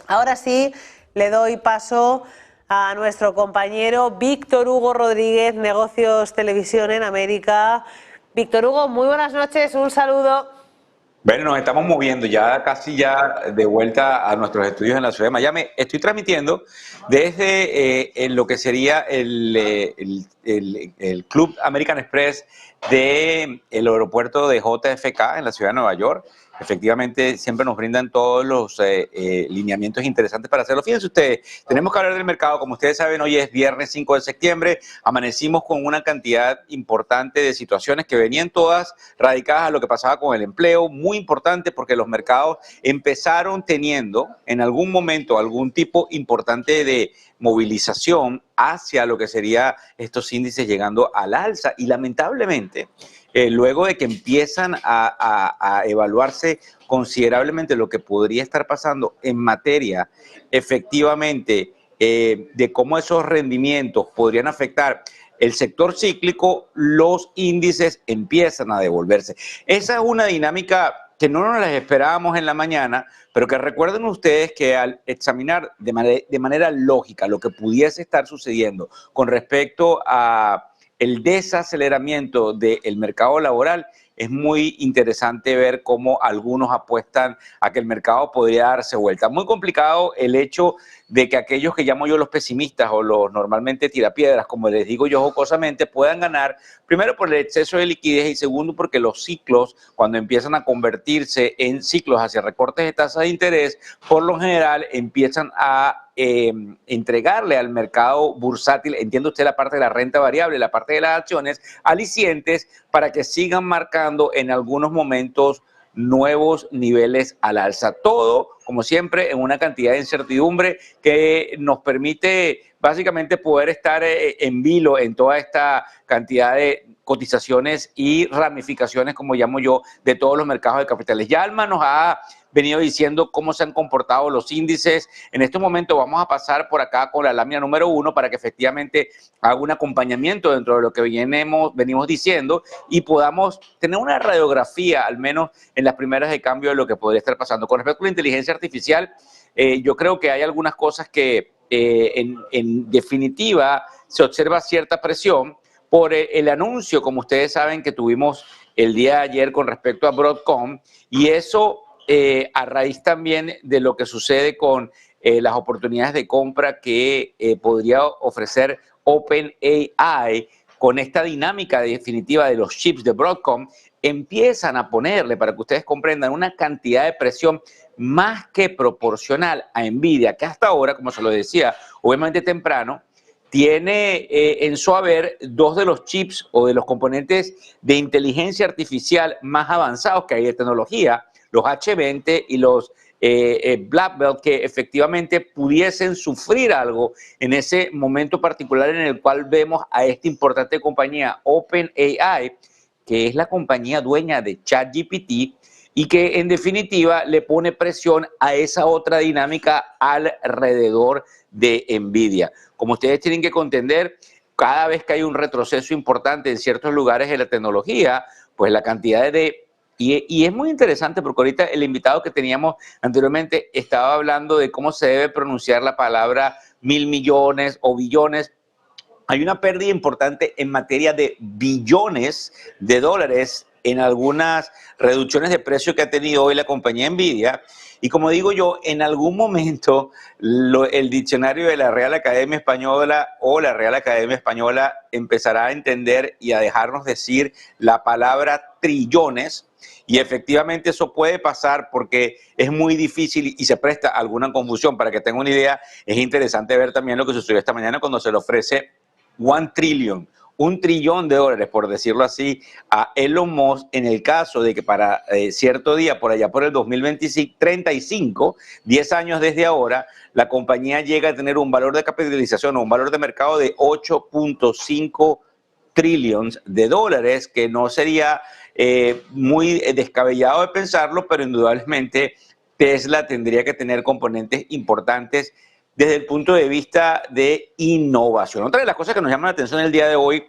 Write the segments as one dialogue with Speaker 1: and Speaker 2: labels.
Speaker 1: Ahora sí, le doy paso a nuestro compañero Víctor Hugo Rodríguez, Negocios Televisión en América. Víctor Hugo, muy buenas noches, un saludo.
Speaker 2: Bueno, nos estamos moviendo ya casi ya de vuelta a nuestros estudios en la ciudad de Miami. Estoy transmitiendo desde lo que sería el Club American Express del aeropuerto de JFK en la ciudad de Nueva York. Efectivamente, siempre nos brindan todos los lineamientos interesantes para hacerlo. Fíjense ustedes, tenemos que hablar del mercado. Como ustedes saben, hoy es viernes 5 de septiembre. Amanecimos con una cantidad importante de situaciones que venían todas radicadas a lo que pasaba con el empleo. Muy importante porque los mercados empezaron teniendo en algún momento algún tipo importante de movilización hacia lo que sería estos índices llegando al alza y lamentablemente luego de que empiezan a evaluarse considerablemente lo que podría estar pasando en materia efectivamente de cómo esos rendimientos podrían afectar el sector cíclico, los índices empiezan a devolverse. Esa es una dinámica que no nos las esperábamos en la mañana, pero que recuerden ustedes que al examinar de manera lógica lo que pudiese estar sucediendo con respecto a el desaceleramiento del mercado laboral, es muy interesante ver cómo algunos apuestan a que el mercado podría darse vuelta. Muy complicado el hecho de que aquellos que llamo yo los pesimistas o los normalmente tirapiedras, como les digo yo jocosamente, puedan ganar, primero por el exceso de liquidez y segundo porque los ciclos, cuando empiezan a convertirse en ciclos hacia recortes de tasa de interés, por lo general empiezan a entregarle al mercado bursátil, entiende usted la parte de la renta variable, la parte de las acciones, alicientes para que sigan marcando en algunos momentos nuevos niveles al alza. Todo, como siempre, en una cantidad de incertidumbre que nos permite básicamente poder estar en vilo en toda esta cantidad de cotizaciones y ramificaciones, como llamo yo, de todos los mercados de capitales. Ya Alma nos ha venido diciendo cómo se han comportado los índices. En este momento vamos a pasar por acá con la lámina número 1 para que efectivamente haga un acompañamiento dentro de lo que venimos diciendo y podamos tener una radiografía, al menos en las primeras de cambio, de lo que podría estar pasando. Con respecto a la inteligencia artificial, yo creo que hay algunas cosas que en definitiva se observa cierta presión por el anuncio, como ustedes saben, que tuvimos el día de ayer con respecto a Broadcom, y eso a raíz también de lo que sucede con las oportunidades de compra que podría ofrecer OpenAI con esta dinámica definitiva de los chips de Broadcom, empiezan a ponerle, para que ustedes comprendan, una cantidad de presión más que proporcional a Nvidia, que hasta ahora, como se lo decía, obviamente temprano, tiene en su haber dos de los chips o de los componentes de inteligencia artificial más avanzados que hay de tecnología, los H20 y los Blackwell, que efectivamente pudiesen sufrir algo en ese momento particular en el cual vemos a esta importante compañía OpenAI, que es la compañía dueña de ChatGPT y que en definitiva le pone presión a esa otra dinámica alrededor de Nvidia. Como ustedes tienen que entender, cada vez que hay un retroceso importante en ciertos lugares de la tecnología, pues la cantidad de... Y es muy interesante porque ahorita el invitado que teníamos anteriormente estaba hablando de cómo se debe pronunciar la palabra 1.000 millones o billones. Hay una pérdida importante en materia de billones de dólares en algunas reducciones de precio que ha tenido hoy la compañía Nvidia. Y como digo yo, en algún momento el diccionario de la Real Academia Española o la Real Academia Española empezará a entender y a dejarnos decir la palabra trillones. Y efectivamente eso puede pasar porque es muy difícil y se presta a alguna confusión. Para que tengan una idea, es interesante ver también lo que sucedió esta mañana cuando se le ofrece 1 trillion, $1 trillón, por decirlo así, a Elon Musk en el caso de que para cierto día, por allá por el 2035, 10 años desde ahora, la compañía llega a tener un valor de capitalización o un valor de mercado de 8.5 trillones de dólares, que no sería muy descabellado de pensarlo, pero indudablemente Tesla tendría que tener componentes importantes desde el punto de vista de innovación. Otra de las cosas que nos llama la atención el día de hoy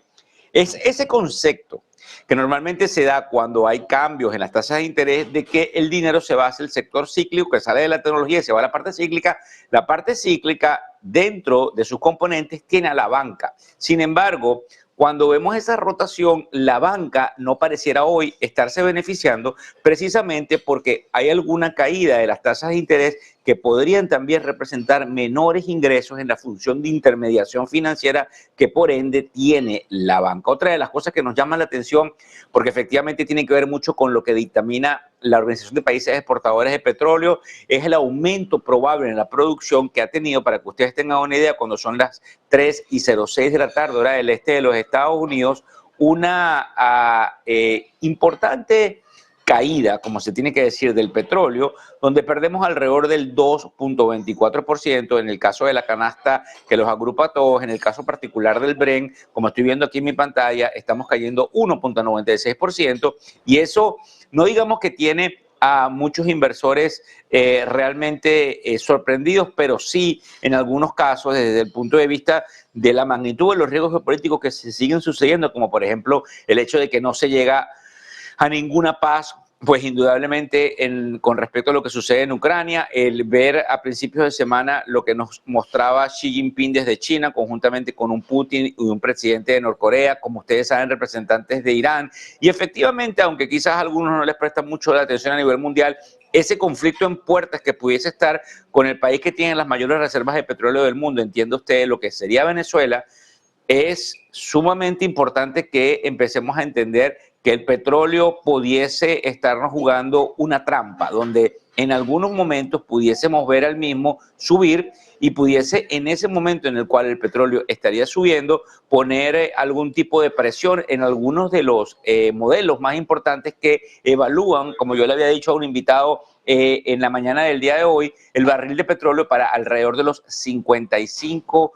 Speaker 2: es ese concepto que normalmente se da cuando hay cambios en las tasas de interés, de que el dinero se va hacia el sector cíclico, que sale de la tecnología y se va a la parte cíclica. La parte cíclica, dentro de sus componentes, tiene a la banca. Sin embargo, cuando vemos esa rotación, la banca no pareciera hoy estarse beneficiando, precisamente porque hay alguna caída de las tasas de interés que podrían también representar menores ingresos en la función de intermediación financiera que por ende tiene la banca. Otra de las cosas que nos llama la atención, porque efectivamente tiene que ver mucho con lo que dictamina la Organización de Países Exportadores de Petróleo, es el aumento probable en la producción que ha tenido, para que ustedes tengan una idea, cuando son las 3:06 de la tarde, hora del este de los Estados Unidos, una importante caída, como se tiene que decir, del petróleo, donde perdemos alrededor del 2.24%, en el caso de la canasta que los agrupa a todos, en el caso particular del Brent, como estoy viendo aquí en mi pantalla, estamos cayendo 1.96%, y eso no digamos que tiene a muchos inversores realmente sorprendidos, pero sí en algunos casos desde el punto de vista de la magnitud de los riesgos geopolíticos que se siguen sucediendo, como por ejemplo el hecho de que no se llega a ninguna paz, pues indudablemente con respecto a lo que sucede en Ucrania, el ver a principios de semana lo que nos mostraba Xi Jinping desde China, conjuntamente con un Putin y un presidente de Norcorea, como ustedes saben, representantes de Irán, y efectivamente, aunque quizás a algunos no les prestan mucho la atención a nivel mundial, ese conflicto en puertas que pudiese estar con el país que tiene las mayores reservas de petróleo del mundo, entiende usted lo que sería Venezuela, es sumamente importante que empecemos a entender que el petróleo pudiese estarnos jugando una trampa, donde en algunos momentos pudiésemos ver al mismo subir y pudiese en ese momento en el cual el petróleo estaría subiendo, poner algún tipo de presión en algunos de los modelos más importantes que evalúan, como yo le había dicho a un invitado en la mañana del día de hoy, el barril de petróleo para alrededor de los $55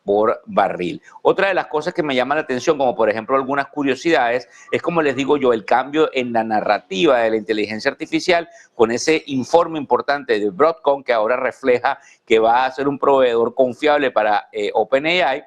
Speaker 2: por barril. Otra de las cosas que me llama la atención, como por ejemplo algunas curiosidades, es, como les digo yo, el cambio en la narrativa de la inteligencia artificial con ese informe importante de Broadcom, que ahora refleja que va a ser un proveedor confiable para OpenAI.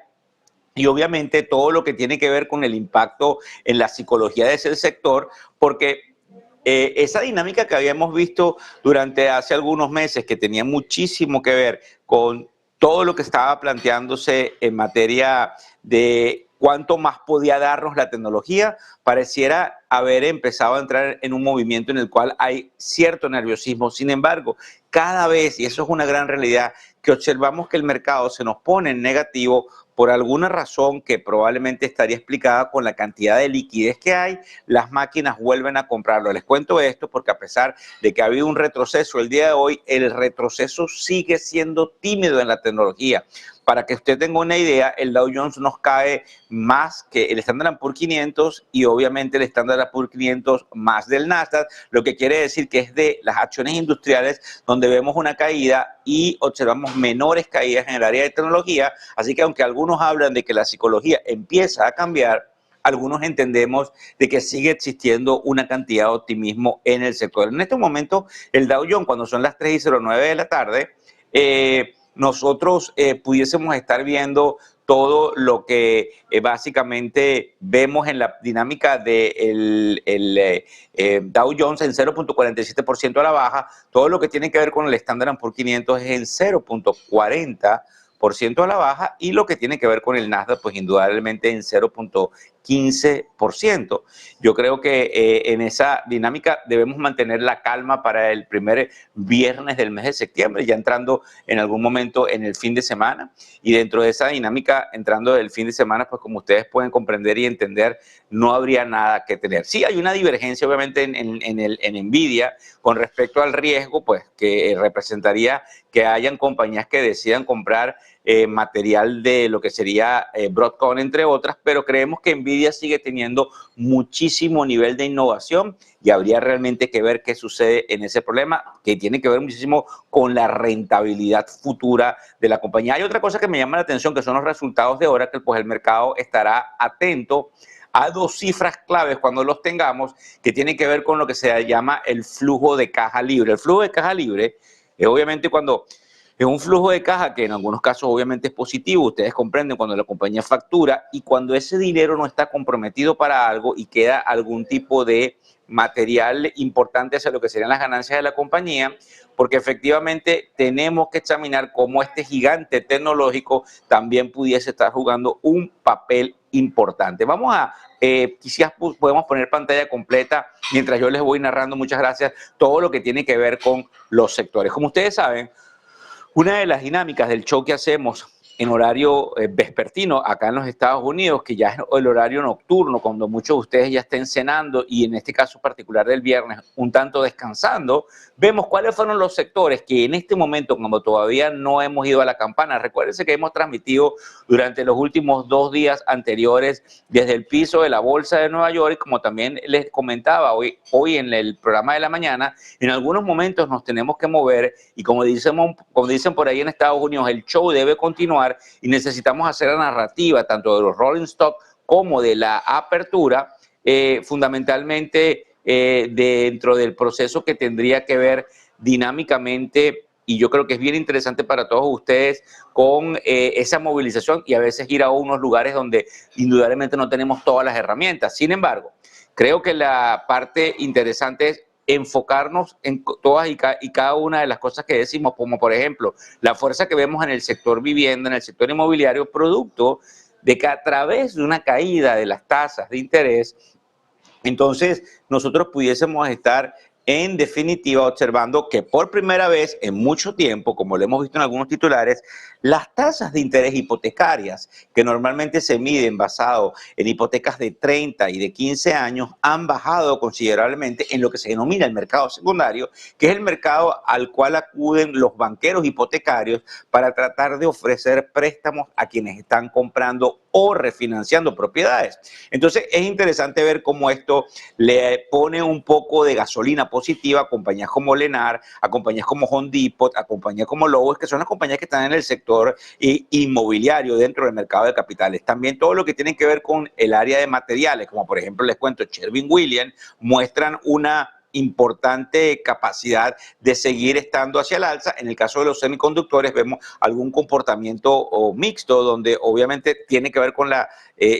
Speaker 2: Y obviamente todo lo que tiene que ver con el impacto en la psicología de ese sector, porque esa dinámica que habíamos visto durante hace algunos meses, que tenía muchísimo que ver con todo lo que estaba planteándose en materia de cuánto más podía darnos la tecnología, pareciera haber empezado a entrar en un movimiento en el cual hay cierto nerviosismo. Sin embargo, cada vez, y eso es una gran realidad, que observamos que el mercado se nos pone en negativo por alguna razón que probablemente estaría explicada con la cantidad de liquidez que hay, las máquinas vuelven a comprarlo. Les cuento esto porque a pesar de que ha habido un retroceso el día de hoy, el retroceso sigue siendo tímido en la tecnología. Para que usted tenga una idea, el Dow Jones nos cae más que el Standard & Poor's 500 y obviamente el Standard & Poor's 500 más del Nasdaq, lo que quiere decir que es de las acciones industriales donde vemos una caída y observamos menores caídas en el área de tecnología. Así que aunque algunos hablan de que la psicología empieza a cambiar, algunos entendemos de que sigue existiendo una cantidad de optimismo en el sector. En este momento, el Dow Jones, cuando son las 3:09 de la tarde, nosotros pudiésemos estar viendo todo lo que básicamente vemos en la dinámica del Dow Jones en 0.47% a la baja, todo lo que tiene que ver con el Standard & Poor's 500 es en 0.40% a la baja, y lo que tiene que ver con el Nasdaq, pues indudablemente en 0.15%. Yo creo que en esa dinámica debemos mantener la calma para el primer viernes del mes de septiembre, ya entrando en algún momento en el fin de semana, y dentro de esa dinámica, entrando del fin de semana, pues como ustedes pueden comprender y entender, no habría nada que tener. Sí hay una divergencia obviamente en Nvidia con respecto al riesgo, pues que representaría que hayan compañías que decidan comprar material de lo que sería Broadcom, entre otras, pero creemos que Nvidia sigue teniendo muchísimo nivel de innovación y habría realmente que ver qué sucede en ese problema, que tiene que ver muchísimo con la rentabilidad futura de la compañía. Hay otra cosa que me llama la atención, que son los resultados de Oracle, pues el mercado estará atento a dos cifras claves cuando los tengamos, que tienen que ver con lo que se llama el flujo de caja libre. El flujo de caja libre es obviamente cuando Es un flujo de caja que en algunos casos obviamente es positivo, ustedes comprenden cuando la compañía factura y cuando ese dinero no está comprometido para algo y queda algún tipo de material importante hacia lo que serían las ganancias de la compañía, porque efectivamente tenemos que examinar cómo este gigante tecnológico también pudiese estar jugando un papel importante. Vamos a, quizás podemos poner pantalla completa mientras yo les voy narrando, muchas gracias, todo lo que tiene que ver con los sectores. Como ustedes saben, una de las dinámicas del show que hacemos en horario vespertino acá en los Estados Unidos, que ya es el horario nocturno, cuando muchos de ustedes ya estén cenando y en este caso particular del viernes, un tanto descansando, vemos cuáles fueron los sectores que en este momento, como todavía no hemos ido a la campana, recuérdense que hemos transmitido durante los últimos 2 días anteriores desde el piso de la Bolsa de Nueva York, como también les comentaba hoy en el programa de la mañana, en algunos momentos nos tenemos que mover y como dicen por ahí en Estados Unidos, el show debe continuar y necesitamos hacer la narrativa tanto de los rolling stock como de la apertura, fundamentalmente dentro del proceso que tendría que ver dinámicamente, y yo creo que es bien interesante para todos ustedes, con esa movilización y a veces ir a unos lugares donde indudablemente no tenemos todas las herramientas. Sin embargo, creo que la parte interesante es enfocarnos en todas y cada una de las cosas que decimos, como por ejemplo, la fuerza que vemos en el sector vivienda, en el sector inmobiliario, producto de que a través de una caída de las tasas de interés, entonces nosotros pudiésemos estar en definitiva observando que por primera vez en mucho tiempo, como lo hemos visto en algunos titulares, las tasas de interés hipotecarias que normalmente se miden basado en hipotecas de 30 y de 15 años han bajado considerablemente en lo que se denomina el mercado secundario, que es el mercado al cual acuden los banqueros hipotecarios para tratar de ofrecer préstamos a quienes están comprando o refinanciando propiedades. Entonces es interesante ver cómo esto le pone un poco de gasolina positiva a compañías como Lennar, a compañías como Home Depot, a compañías como Lowe's, que son las compañías que están en el sector inmobiliario dentro del mercado de capitales. También todo lo que tiene que ver con el área de materiales, como por ejemplo les cuento, Sherwin-Williams, muestran una importante capacidad de seguir estando hacia el alza. En el caso de los semiconductores vemos algún comportamiento mixto donde obviamente tiene que ver con la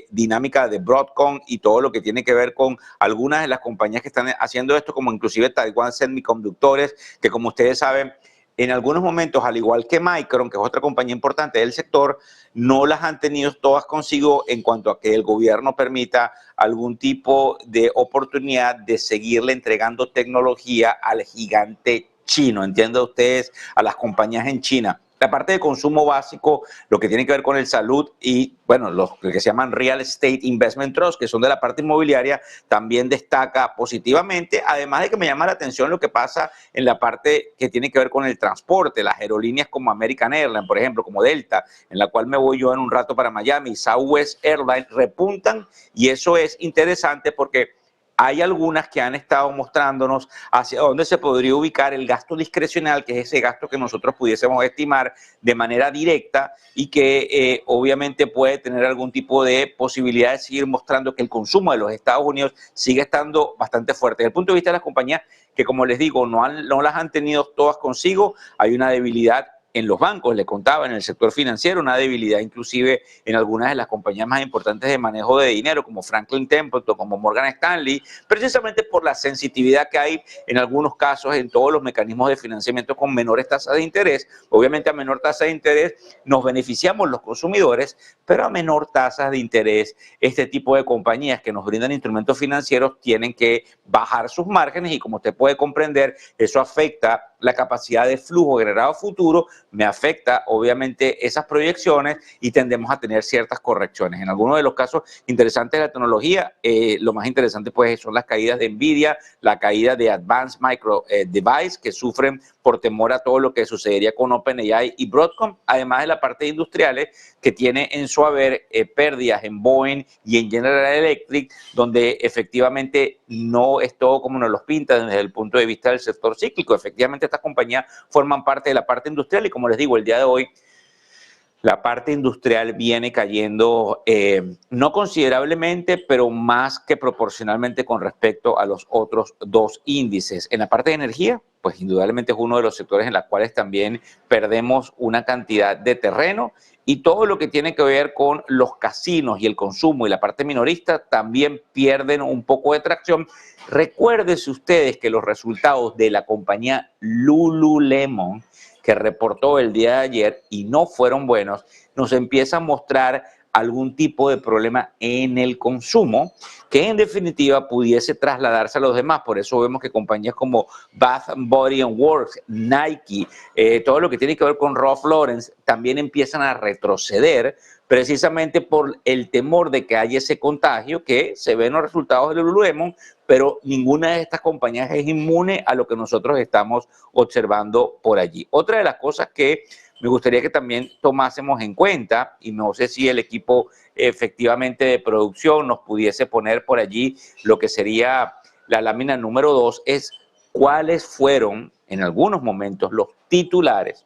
Speaker 2: dinámica de Broadcom y todo lo que tiene que ver con algunas de las compañías que están haciendo esto, como inclusive Taiwan Semiconductores, que como ustedes saben, en algunos momentos, al igual que Micron, que es otra compañía importante del sector, no las han tenido todas consigo en cuanto a que el gobierno permita algún tipo de oportunidad de seguirle entregando tecnología al gigante chino. ¿Entienden ustedes? A las compañías en China. La parte de consumo básico, lo que tiene que ver con el salud y, bueno, los que se llaman Real Estate Investment Trust, que son de la parte inmobiliaria, también destaca positivamente, además de que me llama la atención lo que pasa en la parte que tiene que ver con el transporte, las aerolíneas como American Airlines, por ejemplo, como Delta, en la cual me voy yo en un rato para Miami, Southwest Airlines, repuntan y eso es interesante porque hay algunas que han estado mostrándonos hacia dónde se podría ubicar el gasto discrecional, que es ese gasto que nosotros pudiésemos estimar de manera directa y que obviamente puede tener algún tipo de posibilidad de seguir mostrando que el consumo de los Estados Unidos sigue estando bastante fuerte. Desde el punto de vista de las compañías que, como les digo, no las han tenido todas consigo, hay una debilidad en los bancos, le contaba, en el sector financiero, una debilidad inclusive en algunas de las compañías más importantes de manejo de dinero, como Franklin Templeton, como Morgan Stanley, precisamente por la sensitividad que hay en algunos casos en todos los mecanismos de financiamiento con menores tasas de interés. Obviamente a menor tasa de interés nos beneficiamos los consumidores, pero a menor tasas de interés este tipo de compañías que nos brindan instrumentos financieros tienen que bajar sus márgenes y como usted puede comprender, eso afecta la capacidad de flujo generado a futuro, me afecta obviamente esas proyecciones y tendemos a tener ciertas correcciones. En algunos de los casos interesantes de la tecnología, lo más interesante pues son las caídas de Nvidia, la caída de Advanced Micro Device, que sufren por temor a todo lo que sucedería con OpenAI y Broadcom, además de la parte de industriales que tiene en su haber pérdidas en Boeing y en General Electric, donde efectivamente no es todo como nos los pintan desde el punto de vista del sector cíclico. Efectivamente estas compañías forman parte de la parte industrial y como les digo, el día de hoy La parte industrial viene cayendo no considerablemente, pero más que proporcionalmente con respecto a los otros dos índices. En la parte de energía, pues indudablemente es uno de los sectores en los cuales también perdemos una cantidad de terreno, y todo lo que tiene que ver con los casinos y el consumo y la parte minorista también pierden un poco de tracción. Recuérdense ustedes que los resultados de la compañía Lululemon, que reportó el día de ayer y no fueron buenos, nos empieza a mostrar algún tipo de problema en el consumo que en definitiva pudiese trasladarse a los demás. Por eso vemos que compañías como Bath Body Works, Nike, todo lo que tiene que ver con Ralph Lauren también empiezan a retroceder, precisamente por el temor de que haya ese contagio que se ve en los resultados de Lululemon, pero ninguna de estas compañías es inmune a lo que nosotros estamos observando por allí. Otra de las cosas que me gustaría que también tomásemos en cuenta, y no sé si el equipo efectivamente de producción nos pudiese poner por allí lo que sería la lámina número 2, es cuáles fueron en algunos momentos los titulares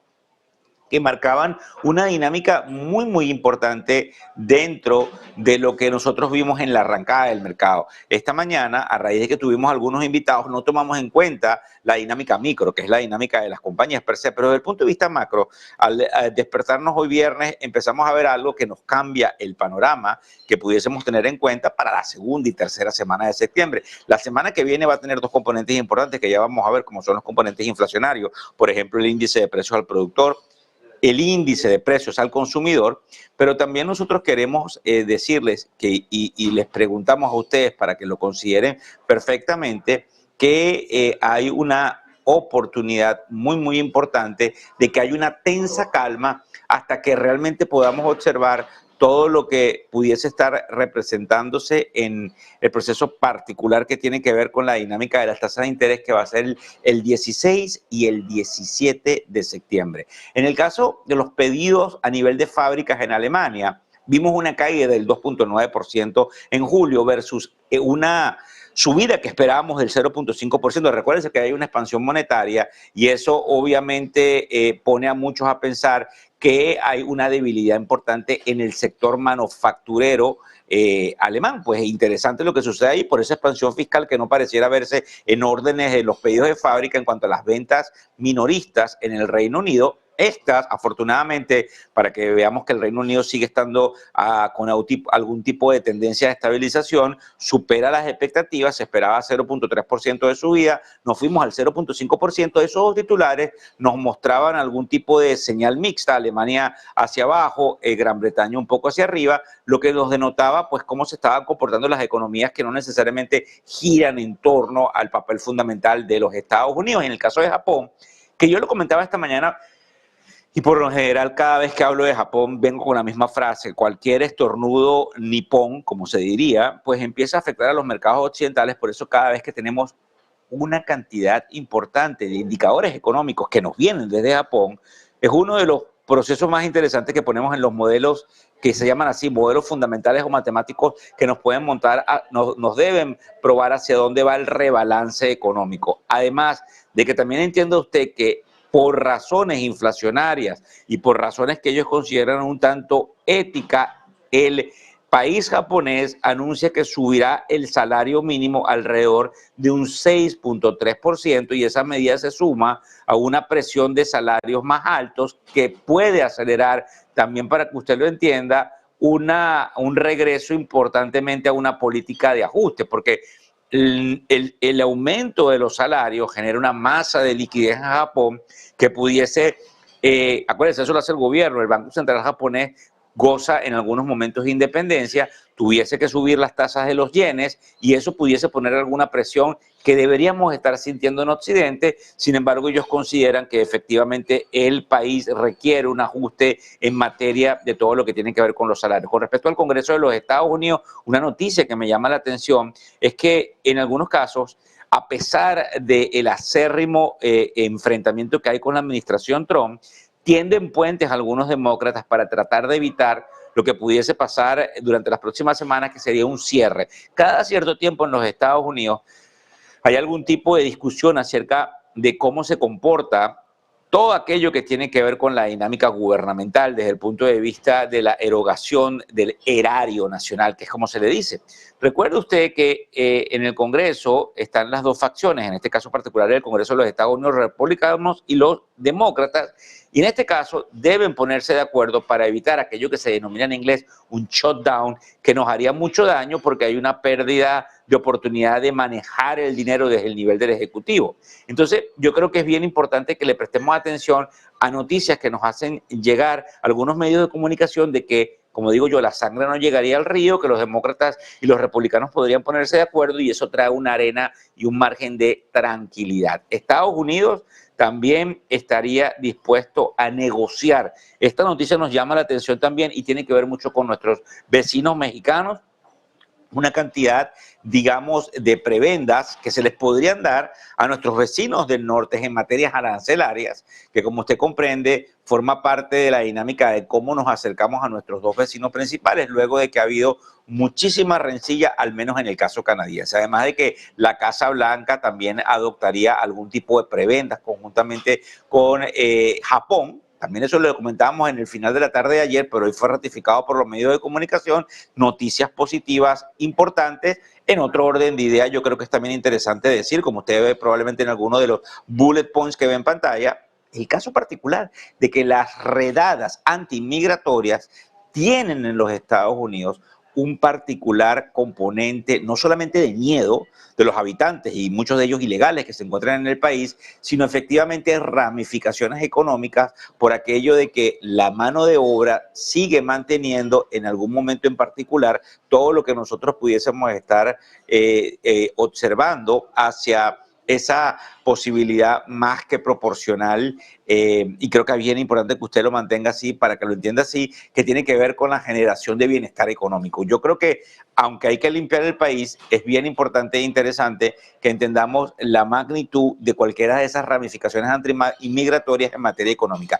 Speaker 2: que marcaban una dinámica muy importante dentro de lo que nosotros vimos en la arrancada del mercado. Esta mañana, a raíz de que tuvimos algunos invitados, no tomamos en cuenta la dinámica micro, que es la dinámica de las compañías per se, pero desde el punto de vista macro, al despertarnos hoy viernes, empezamos a ver algo que nos cambia el panorama que pudiésemos tener en cuenta para la segunda y tercera semana de septiembre. La semana que viene va a tener dos componentes importantes que ya vamos a ver, como son los componentes inflacionarios, por ejemplo, el índice de precios al productor, el índice de precios al consumidor, pero también nosotros queremos decirles que, y les preguntamos a ustedes para que lo consideren perfectamente, que hay una oportunidad muy importante de que haya una tensa calma hasta que realmente podamos observar todo lo que pudiese estar representándose en el proceso particular que tiene que ver con la dinámica de las tasas de interés, que va a ser el 16 y el 17 de septiembre. En el caso de los pedidos a nivel de fábricas en Alemania, vimos una caída del 2.9% en julio versus una subida que esperábamos del 0.5%. Recuérdense que hay una expansión monetaria y eso obviamente pone a muchos a pensar que hay una debilidad importante en el sector manufacturero alemán. Pues interesante lo que sucede ahí por esa expansión fiscal que no pareciera verse en órdenes de los pedidos de fábrica en cuanto a las ventas minoristas en el Reino Unido. Estas, afortunadamente, para que veamos que el Reino Unido sigue estando con algún tipo de tendencia de estabilización, supera las expectativas, se esperaba 0.3% de subida, nos fuimos al 0.5%, esos dos titulares nos mostraban algún tipo de señal mixta, Alemania hacia abajo, Gran Bretaña un poco hacia arriba, lo que nos denotaba pues cómo se estaban comportando las economías que no necesariamente giran en torno al papel fundamental de los Estados Unidos. En el caso de Japón, que yo lo comentaba esta mañana, y por lo general, cada vez que hablo de Japón, vengo con la misma frase: cualquier estornudo nipón, como se diría, pues empieza a afectar a los mercados occidentales. Por eso cada vez que tenemos una cantidad importante de indicadores económicos que nos vienen desde Japón, es uno de los procesos más interesantes que ponemos en los modelos que se llaman así, modelos fundamentales o matemáticos, que nos pueden montar, nos deben probar hacia dónde va el rebalance económico. Además de que también entienda usted que por razones inflacionarias y por razones que ellos consideran un tanto ética, el país japonés anuncia que subirá el salario mínimo alrededor de un 6.3%, y esa medida se suma a una presión de salarios más altos que puede acelerar, también para que usted lo entienda, un regreso importantemente a una política de ajuste, porque el aumento de los salarios genera una masa de liquidez en Japón que pudiese, acuérdense, eso lo hace el gobierno, el Banco Central japonés goza en algunos momentos de independencia, tuviese que subir las tasas de los yenes y eso pudiese poner alguna presión que deberíamos estar sintiendo en Occidente. Sin embargo, ellos consideran que efectivamente el país requiere un ajuste en materia de todo lo que tiene que ver con los salarios. Con respecto al Congreso de los Estados Unidos, una noticia que me llama la atención es que en algunos casos, a pesar del acérrimo enfrentamiento que hay con la administración Trump, tienden puentes algunos demócratas para tratar de evitar lo que pudiese pasar durante las próximas semanas, que sería un cierre. Cada cierto tiempo en los Estados Unidos hay algún tipo de discusión acerca de cómo se comporta todo aquello que tiene que ver con la dinámica gubernamental desde el punto de vista de la erogación del erario nacional, que es como se le dice. Recuerde usted que en el Congreso están las dos facciones, en este caso particular el Congreso de los Estados Unidos, los republicanos y los demócratas, y en este caso deben ponerse de acuerdo para evitar aquello que se denomina en inglés un shutdown, que nos haría mucho daño porque hay una pérdida de oportunidad de manejar el dinero desde el nivel del Ejecutivo. Entonces, yo creo que es bien importante que le prestemos atención a noticias que nos hacen llegar algunos medios de comunicación de que, como digo yo, la sangre no llegaría al río, que los demócratas y los republicanos podrían ponerse de acuerdo y eso trae una arena y un margen de tranquilidad. Estados Unidos también estaría dispuesto a negociar. Esta noticia nos llama la atención también y tiene que ver mucho con nuestros vecinos mexicanos, una cantidad, digamos, de prebendas que se les podrían dar a nuestros vecinos del norte en materias arancelarias, que como usted comprende, forma parte de la dinámica de cómo nos acercamos a nuestros dos vecinos principales, luego de que ha habido muchísima rencilla, al menos en el caso canadiense. Además de que la Casa Blanca también adoptaría algún tipo de prebendas conjuntamente con Japón. También eso lo comentábamos en el final de la tarde de ayer, pero hoy fue ratificado por los medios de comunicación. Noticias positivas importantes. En otro orden de ideas, yo creo que es también interesante decir, como usted ve probablemente en alguno de los bullet points que ve en pantalla, el caso particular de que las redadas antimigratorias tienen en los Estados Unidos un particular componente, no solamente de miedo de los habitantes y muchos de ellos ilegales que se encuentran en el país, sino efectivamente ramificaciones económicas por aquello de que la mano de obra sigue manteniendo en algún momento en particular todo lo que nosotros pudiésemos estar observando hacia esa posibilidad más que proporcional, y creo que es bien importante que usted lo mantenga así, para que lo entienda así, que tiene que ver con la generación de bienestar económico. Yo creo que, aunque hay que limpiar el país, es bien importante e interesante que entendamos la magnitud de cualquiera de esas ramificaciones inmigratorias en materia económica.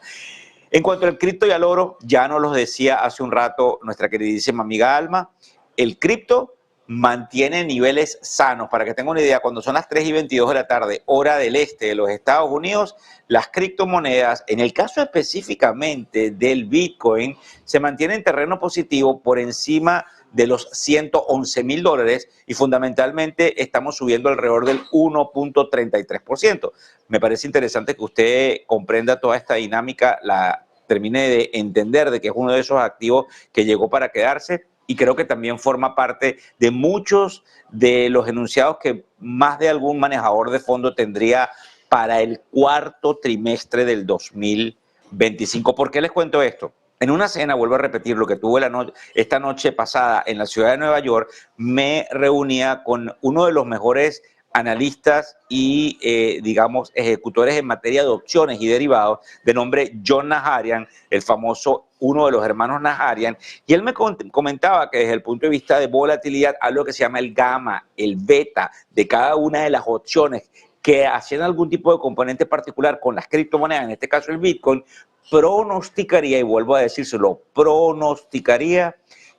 Speaker 2: En cuanto al cripto y al oro, ya nos los decía hace un rato nuestra queridísima amiga Alma, el cripto mantiene niveles sanos. Para que tengan una idea, cuando son las 3:22 de la tarde, hora del este de los Estados Unidos, las criptomonedas, en el caso específicamente del Bitcoin, se mantiene en terreno positivo por encima de los $111,000 y fundamentalmente estamos subiendo alrededor del 1.33%. Me parece interesante que usted comprenda toda esta dinámica, la termine de entender de que es uno de esos activos que llegó para quedarse. Y creo que también forma parte de muchos de los enunciados que más de algún manejador de fondo tendría para el cuarto trimestre del 2025. ¿Por qué les cuento esto? En una cena, vuelvo a repetir, lo que tuve esta noche pasada en la ciudad de Nueva York, me reunía con uno de los mejores analistas y, digamos, ejecutores en materia de opciones y derivados, de nombre John Najarian, el famoso, uno de los hermanos Najarian, y él me comentaba que desde el punto de vista de volatilidad, algo que se llama el gamma, el beta de cada una de las opciones que hacían algún tipo de componente particular con las criptomonedas, en este caso el Bitcoin, pronosticaría, y vuelvo a decírselo, pronosticaría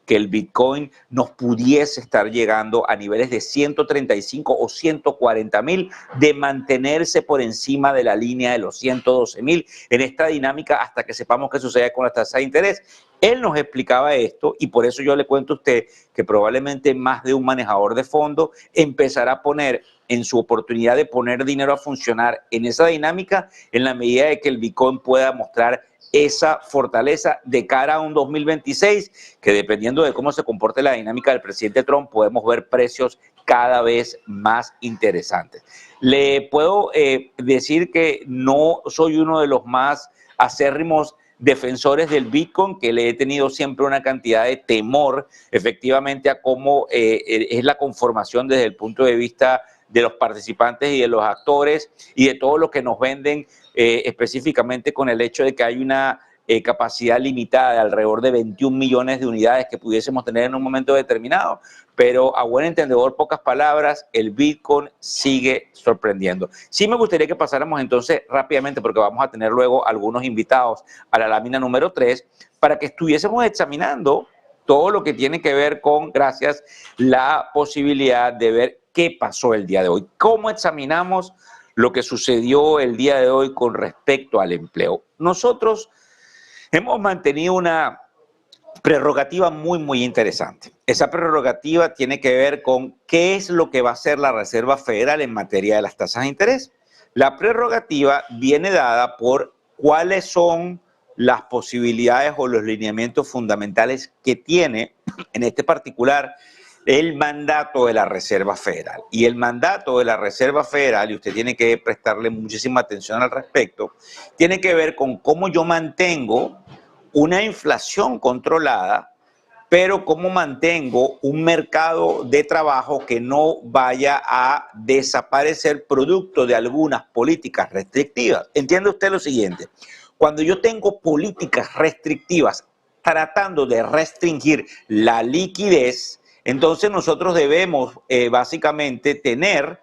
Speaker 2: que el Bitcoin nos pudiese estar llegando a niveles de 135 o 140,000, de mantenerse por encima de la línea de los 112,000 en esta dinámica hasta que sepamos qué sucede con la tasa de interés. Él nos explicaba esto y por eso yo le cuento a usted que probablemente más de un manejador de fondo empezará a poner en su oportunidad de poner dinero a funcionar en esa dinámica en la medida de que el Bitcoin pueda mostrar esa fortaleza de cara a un 2026, que dependiendo de cómo se comporte la dinámica del presidente Trump, podemos ver precios cada vez más interesantes. Le puedo decir que no soy uno de los más acérrimos defensores del Bitcoin, que le he tenido siempre una cantidad de temor efectivamente a cómo es la conformación desde el punto de vista de los participantes y de los actores y de todo lo que nos venden específicamente con el hecho de que hay una capacidad limitada de alrededor de 21 millones de unidades que pudiésemos tener en un momento determinado, pero a buen entendedor, pocas palabras, el Bitcoin sigue sorprendiendo. Sí me gustaría que pasáramos entonces rápidamente, porque vamos a tener luego algunos invitados a la lámina número 3, para que estuviésemos examinando todo lo que tiene que ver con, la posibilidad de ver qué pasó el día de hoy. ¿Cómo examinamos lo que sucedió el día de hoy con respecto al empleo. Nosotros hemos mantenido una prerrogativa muy interesante. Esa prerrogativa tiene que ver con qué es lo que va a hacer la Reserva Federal en materia de las tasas de interés. La prerrogativa viene dada por cuáles son las posibilidades o los lineamientos fundamentales que tiene, en este particular, el mandato de la Reserva Federal. Y el mandato de la Reserva Federal, y usted tiene que prestarle muchísima atención al respecto, tiene que ver con cómo yo mantengo una inflación controlada, pero cómo mantengo un mercado de trabajo que no vaya a desaparecer producto de algunas políticas restrictivas. Entiende usted lo siguiente: cuando yo tengo políticas restrictivas tratando de restringir la liquidez, entonces nosotros debemos básicamente tener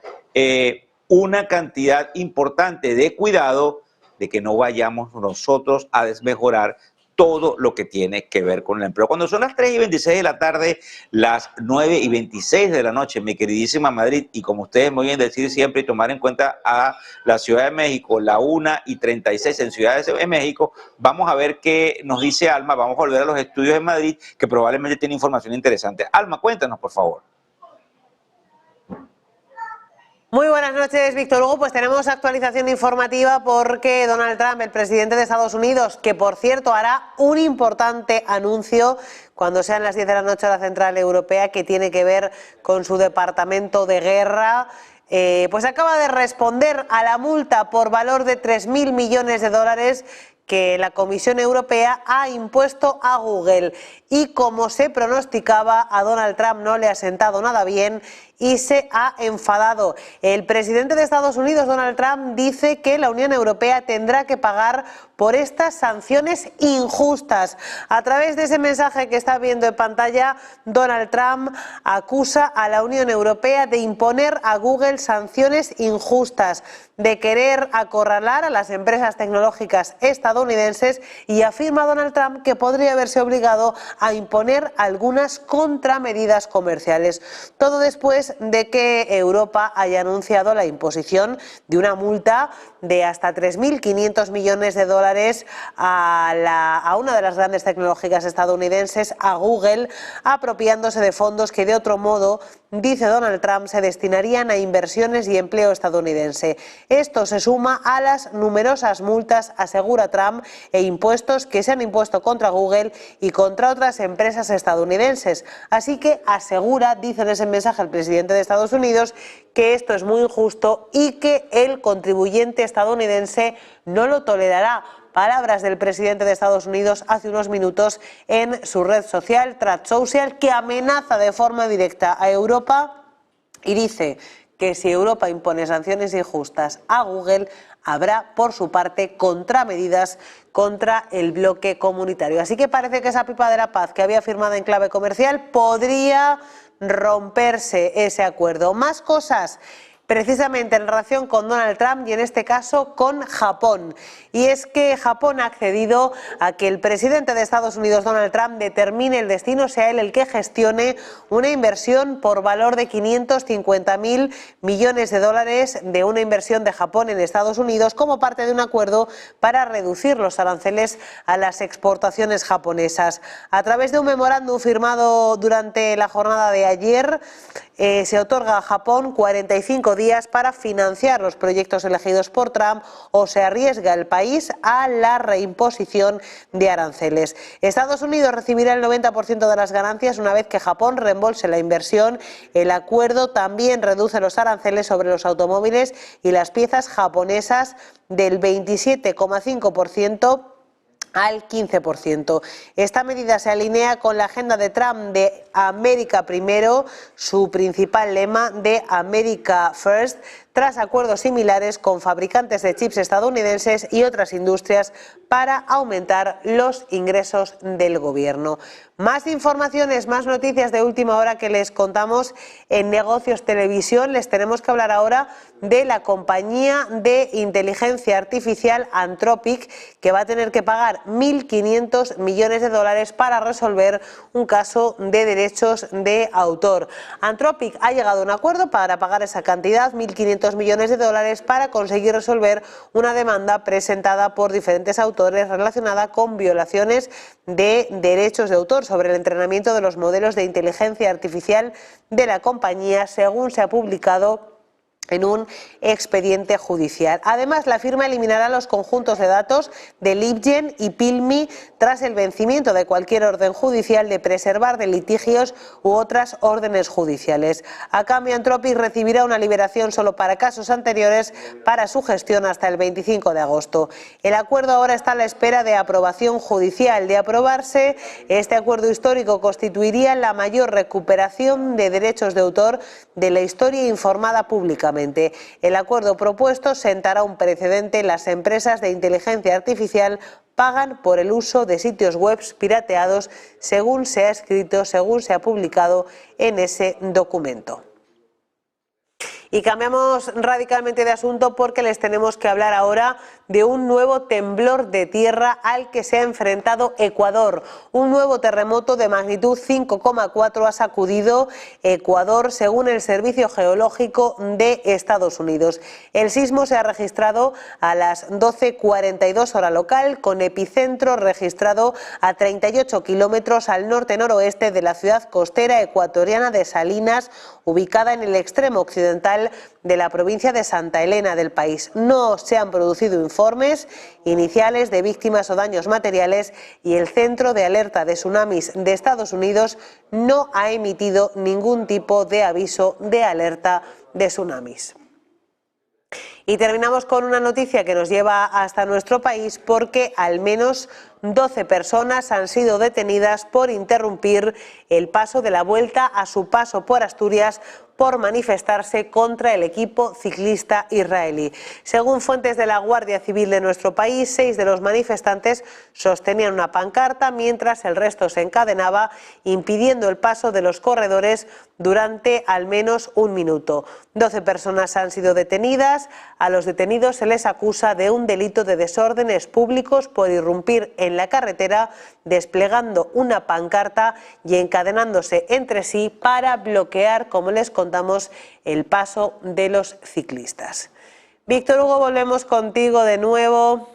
Speaker 2: una cantidad importante de cuidado de que no vayamos nosotros a desmejorar todo lo que tiene que ver con el empleo. Cuando son las 3:26 de la tarde, las 9:26 de la noche, mi queridísima Madrid, y como ustedes me oyen decir siempre y tomar en cuenta a la Ciudad de México, la 1:36 en Ciudad de México, vamos a ver qué nos dice Alma. Vamos a volver a los estudios de Madrid, que probablemente tiene información interesante. Alma, cuéntanos, por favor.
Speaker 1: Muy buenas noches, Víctor Hugo. Pues tenemos actualización informativa porque Donald Trump, el presidente de Estados Unidos, que por cierto hará un importante anuncio cuando sean las 10 de la noche a la Central Europea, que tiene que ver con su departamento de guerra, pues acaba de responder a la multa por valor de 3.000 millones de dólares que la Comisión Europea ha impuesto a Google. Y como se pronosticaba, a Donald Trump no le ha sentado nada bien y se ha enfadado. El presidente de Estados Unidos, Donald Trump, dice que la Unión Europea tendrá que pagar por estas sanciones injustas. A través de ese mensaje que está viendo en pantalla, Donald Trump acusa a la Unión Europea de imponer a Google sanciones injustas, de querer acorralar a las empresas tecnológicas estadounidenses, y afirma Donald Trump que podría verse obligado a imponer algunas contramedidas comerciales. Todo después de que Europa haya anunciado la imposición de una multa de hasta 3.500 millones de dólares a una de las grandes tecnológicas estadounidenses, a Google, apropiándose de fondos que de otro modo, dice Donald Trump, se destinarían a inversiones y empleo estadounidense. Esto se suma a las numerosas multas, asegura Trump, e impuestos que se han impuesto contra Google y contra otras empresas estadounidenses. Así que asegura, dice en ese mensaje el presidente de Estados Unidos, que esto es muy injusto y que el contribuyente estadounidense no lo tolerará. Palabras del presidente de Estados Unidos hace unos minutos en su red social, Truth Social, que amenaza de forma directa a Europa y dice que si Europa impone sanciones injustas a Google, habrá por su parte contramedidas contra el bloque comunitario. Así que parece que esa pipa de la paz que había firmado en clave comercial podría romperse ese acuerdo. Más cosas, precisamente en relación con Donald Trump y en este caso con Japón. Y es que Japón ha accedido a que el presidente de Estados Unidos, Donald Trump, determine el destino, sea él el que gestione una inversión por valor de 550.000 millones de dólares de una inversión de Japón en Estados Unidos como parte de un acuerdo para reducir los aranceles a las exportaciones japonesas. A través de un memorándum firmado durante la jornada de ayer, se otorga a Japón 45 días para financiar los proyectos elegidos por Trump o se arriesga el país a la reimposición de aranceles. Estados Unidos recibirá el 90% de las ganancias una vez que Japón reembolse la inversión. El acuerdo también reduce los aranceles sobre los automóviles y las piezas japonesas del 27,5% al 15%. Esta medida se alinea con la agenda de Trump de América Primero, su principal lema de America First, tras acuerdos similares con fabricantes de chips estadounidenses y otras industrias para aumentar los ingresos del gobierno. Más informaciones, más noticias de última hora que les contamos en Negocios Televisión. Les tenemos que hablar ahora de la compañía de inteligencia artificial Anthropic, que va a tener que pagar 1.500 millones de dólares para resolver un caso de derechos de autor. Anthropic ha llegado a un acuerdo para pagar esa cantidad, 1.500 $500 millones para conseguir resolver una demanda presentada por diferentes autores relacionada con violaciones de derechos de autor sobre el entrenamiento de los modelos de inteligencia artificial de la compañía, según se ha publicado en un expediente judicial. Además, la firma eliminará los conjuntos de datos de LibGen y Pilmi tras el vencimiento de cualquier orden judicial de preservar de litigios u otras órdenes judiciales. A cambio, Anthropic recibirá una liberación solo para casos anteriores para su gestión hasta el 25 de agosto. El acuerdo ahora está a la espera de aprobación judicial. De aprobarse, este acuerdo histórico constituiría la mayor recuperación de derechos de autor de la historia informada públicamente. El acuerdo propuesto sentará un precedente. Las empresas de inteligencia artificial pagan por el uso de sitios web pirateados, según se ha escrito, según se ha publicado en ese documento. Y cambiamos radicalmente de asunto porque les tenemos que hablar ahora de un nuevo temblor de tierra al que se ha enfrentado Ecuador. Un nuevo terremoto de magnitud 5,4 ha sacudido Ecuador, según el Servicio Geológico de Estados Unidos. El sismo se ha registrado a las 12:42 hora local, con epicentro registrado a 38 kilómetros al norte-noroeste de la ciudad costera ecuatoriana de Salinas, ubicada en el extremo occidental de la provincia de Santa Elena del país. No se han producido informes iniciales de víctimas o daños materiales y el Centro de Alerta de Tsunamis de Estados Unidos no ha emitido ningún tipo de aviso de alerta de tsunamis. Y terminamos con una noticia que nos lleva hasta nuestro país porque al menos 12 personas han sido detenidas por interrumpir el paso de la Vuelta a su paso por Asturias por manifestarse contra el equipo ciclista israelí. Según fuentes de la Guardia Civil de nuestro país, 6 de los manifestantes sostenían una pancarta mientras el resto se encadenaba, impidiendo el paso de los corredores durante al menos un minuto. 12 personas han sido detenidas. A los detenidos se les acusa de un delito de desórdenes públicos por irrumpir en la carretera, desplegando una pancarta y encadenándose entre sí para bloquear, como les contamos, el paso de los ciclistas. Víctor Hugo, volvemos contigo de nuevo.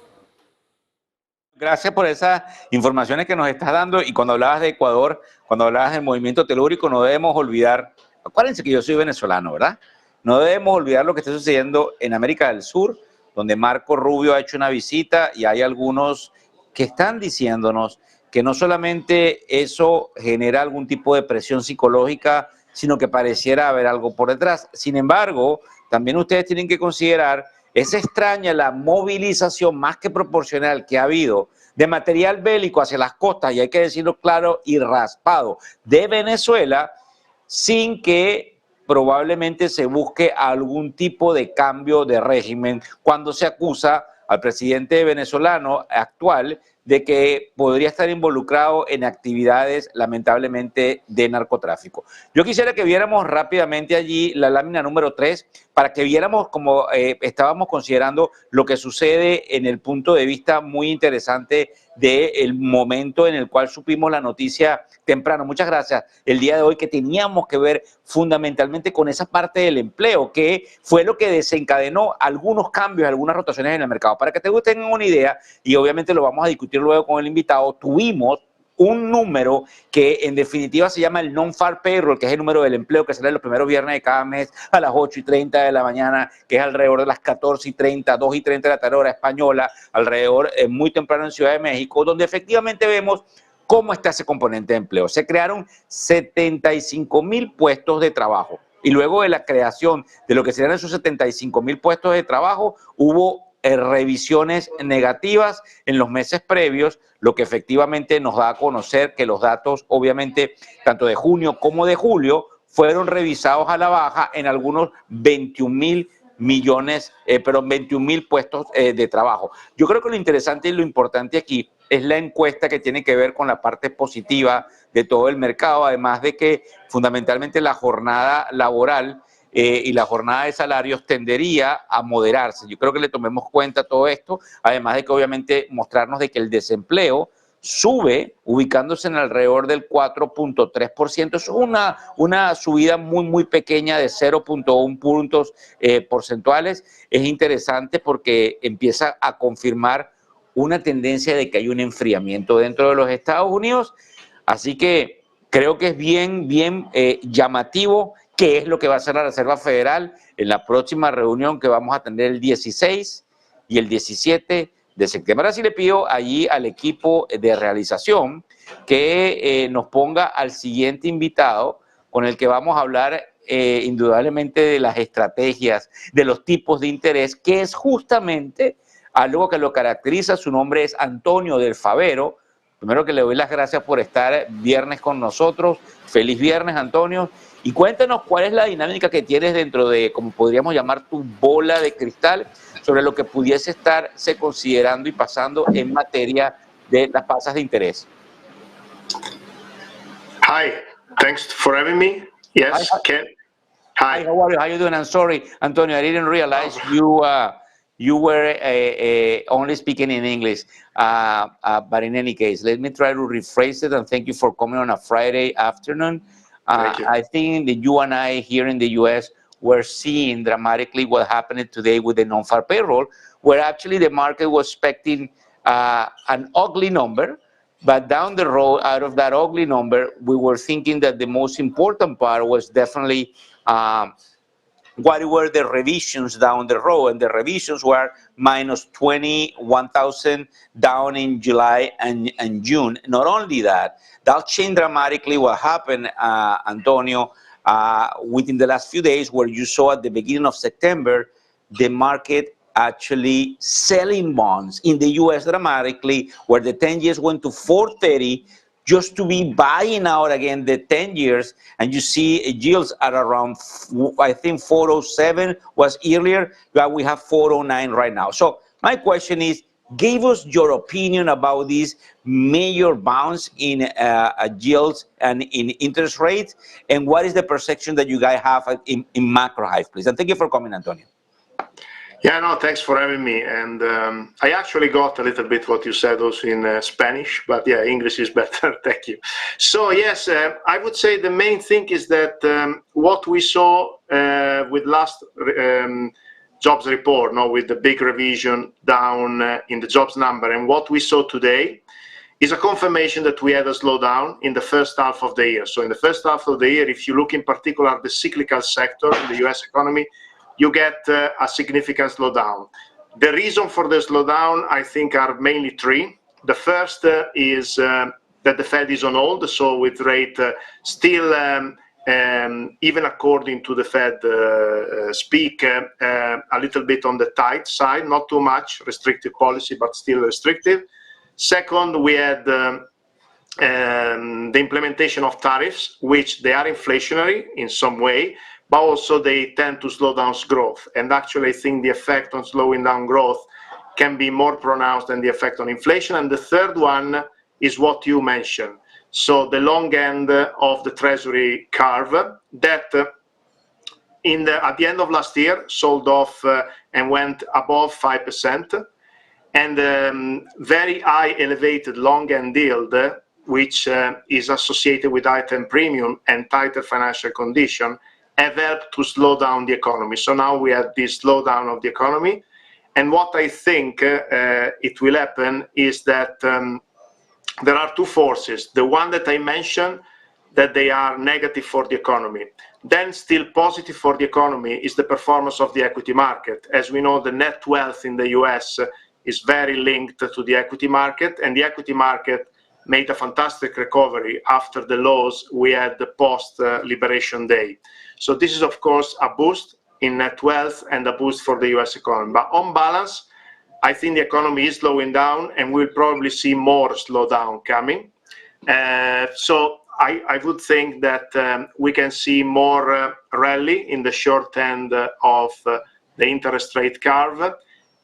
Speaker 2: Gracias por esas informaciones que nos estás dando. Y cuando hablabas de Ecuador, cuando hablabas del movimiento telúrico, no debemos olvidar, acuérdense que yo soy venezolano, ¿verdad? No debemos olvidar lo que está sucediendo en América del Sur, donde Marco Rubio ha hecho una visita y hay algunos que están diciéndonos que no solamente eso genera algún tipo de presión psicológica, sino que pareciera haber algo por detrás. Sin embargo, también ustedes tienen que considerar, es extraña la movilización más que proporcional que ha habido de material bélico hacia las costas, y hay que decirlo claro y raspado, de Venezuela, sin que probablemente se busque algún tipo de cambio de régimen, cuando se acusa al presidente venezolano actual de que podría estar involucrado en actividades lamentablemente de narcotráfico. Yo quisiera que viéramos rápidamente allí la lámina número 3 para que viéramos cómo estábamos considerando lo que sucede en el punto de vista muy interesante del momento en el cual supimos la noticia temprano. Muchas gracias. El día de hoy que teníamos que ver fundamentalmente con esa parte del empleo, que fue lo que desencadenó algunos cambios, algunas rotaciones en el mercado. Para que te tengan una idea, y obviamente lo vamos a discutir luego con el invitado, tuvimos un número que en definitiva se llama el non-farm payroll, que es el número del empleo que sale los primeros viernes de cada mes a las 8:30 de la mañana, que es alrededor de las 14:30, 2:30 de la tarde hora española, alrededor muy temprano en Ciudad de México, donde efectivamente vemos cómo está ese componente de empleo. Se crearon 75,000 puestos de trabajo y luego de la creación de lo que serían esos 75,000 puestos de trabajo hubo revisiones negativas en los meses previos, lo que efectivamente nos da a conocer que los datos, obviamente, tanto de junio como de julio, fueron revisados a la baja en algunos 21,000 puestos de trabajo. Yo creo que lo interesante y lo importante aquí es la encuesta que tiene que ver con la parte positiva de todo el mercado, además de que fundamentalmente la jornada laboral y la jornada de salarios tendería a moderarse. Yo creo que le tomemos cuenta todo esto, además de que obviamente mostrarnos de que el desempleo sube, ubicándose en alrededor del 4.3%. Es una subida muy pequeña de 0.1 puntos porcentuales. Es interesante porque empieza a confirmar una tendencia de que hay un enfriamiento dentro de los Estados Unidos. Así que creo que es bien llamativo qué es lo que va a hacer la Reserva Federal en la próxima reunión que vamos a tener el 16 y el 17 de septiembre. Ahora sí le pido allí al equipo de realización que nos ponga al siguiente invitado con el que vamos a hablar indudablemente de las estrategias, de los tipos de interés, que es justamente algo que lo caracteriza. Su nombre es Antonio del Favero. Primero que le doy las gracias por estar viernes con nosotros. Feliz viernes, Antonio. Y cuéntanos cuál es la dinámica que tienes dentro de, como podríamos llamar, tu bola de cristal sobre lo que pudiese estarse considerando y pasando en materia de las tasas de interés.
Speaker 3: Hi, thanks for having me. Yes, Ken. Hi.
Speaker 2: How are you? How are you doing? I'm sorry, Antonio, I didn't realize you were only speaking in English. But in any case, let me try to rephrase it, and thank you for coming on a Friday afternoon. I think that you and I here in the U.S. we're seeing dramatically what happened today with the non-farm payroll, where actually the market was expecting an ugly number, but down the road, out of that ugly number, we were thinking that the most important part was definitely what were the revisions down the road, and the revisions were minus 21,000 down in July and June. Not only that, that changed dramatically what happened, Antonio, within the last few days, where you saw at the beginning of September, the market actually selling bonds in the U.S. dramatically, where the 10 years went to 430, just to be buying out again the 10 years, and you see yields at around, I think 407 was earlier, but we have 409 right now. So my question is, give us your opinion about these major bounce in yields and in interest rates, and what is the perception that you guys have in macro hive, please? And thank you for coming, Antonio.
Speaker 3: Yeah, no, thanks for having me. And I actually got a little bit what you said also in Spanish, but yeah, English is better. Thank you. So yes, I would say the main thing is that what we saw with last jobs report, with the big revision down in the jobs number, and what we saw today is a confirmation that we had a slowdown in the first half of the year. So in the first half of the year, if you look in particular at the cyclical sector in the US economy, you get a significant slowdown. The reason for the slowdown, I think, are mainly three. The first is that the Fed is on hold, so with rate still, even according to the Fed speak, a little bit on the tight side, not too much restrictive policy, but still restrictive. Second, we had the implementation of tariffs, which they are inflationary in some way, but also they tend to slow down growth. And actually, I think the effect on slowing down growth can be more pronounced than the effect on inflation. And the third one is what you mentioned. So the long end of the Treasury curve that at the end of last year sold off and went above 5%. And very high elevated long end yield, which is associated with item premium and tighter financial condition, have helped to slow down the economy. So now we have this slowdown of the economy. And what I think it will happen is that there are two forces. The one that I mentioned, that they are negative for the economy. Then still positive for the economy is the performance of the equity market. As we know, the net wealth in the US is very linked to the equity market, and the equity market made a fantastic recovery after the lows we had the post-Liberation Day. So this is, of course, a boost in net wealth and a boost for the US economy. But on balance, I think the economy is slowing down, and we'll probably see more slowdown coming. So I would think that we can see more rally in the short end of the interest rate curve,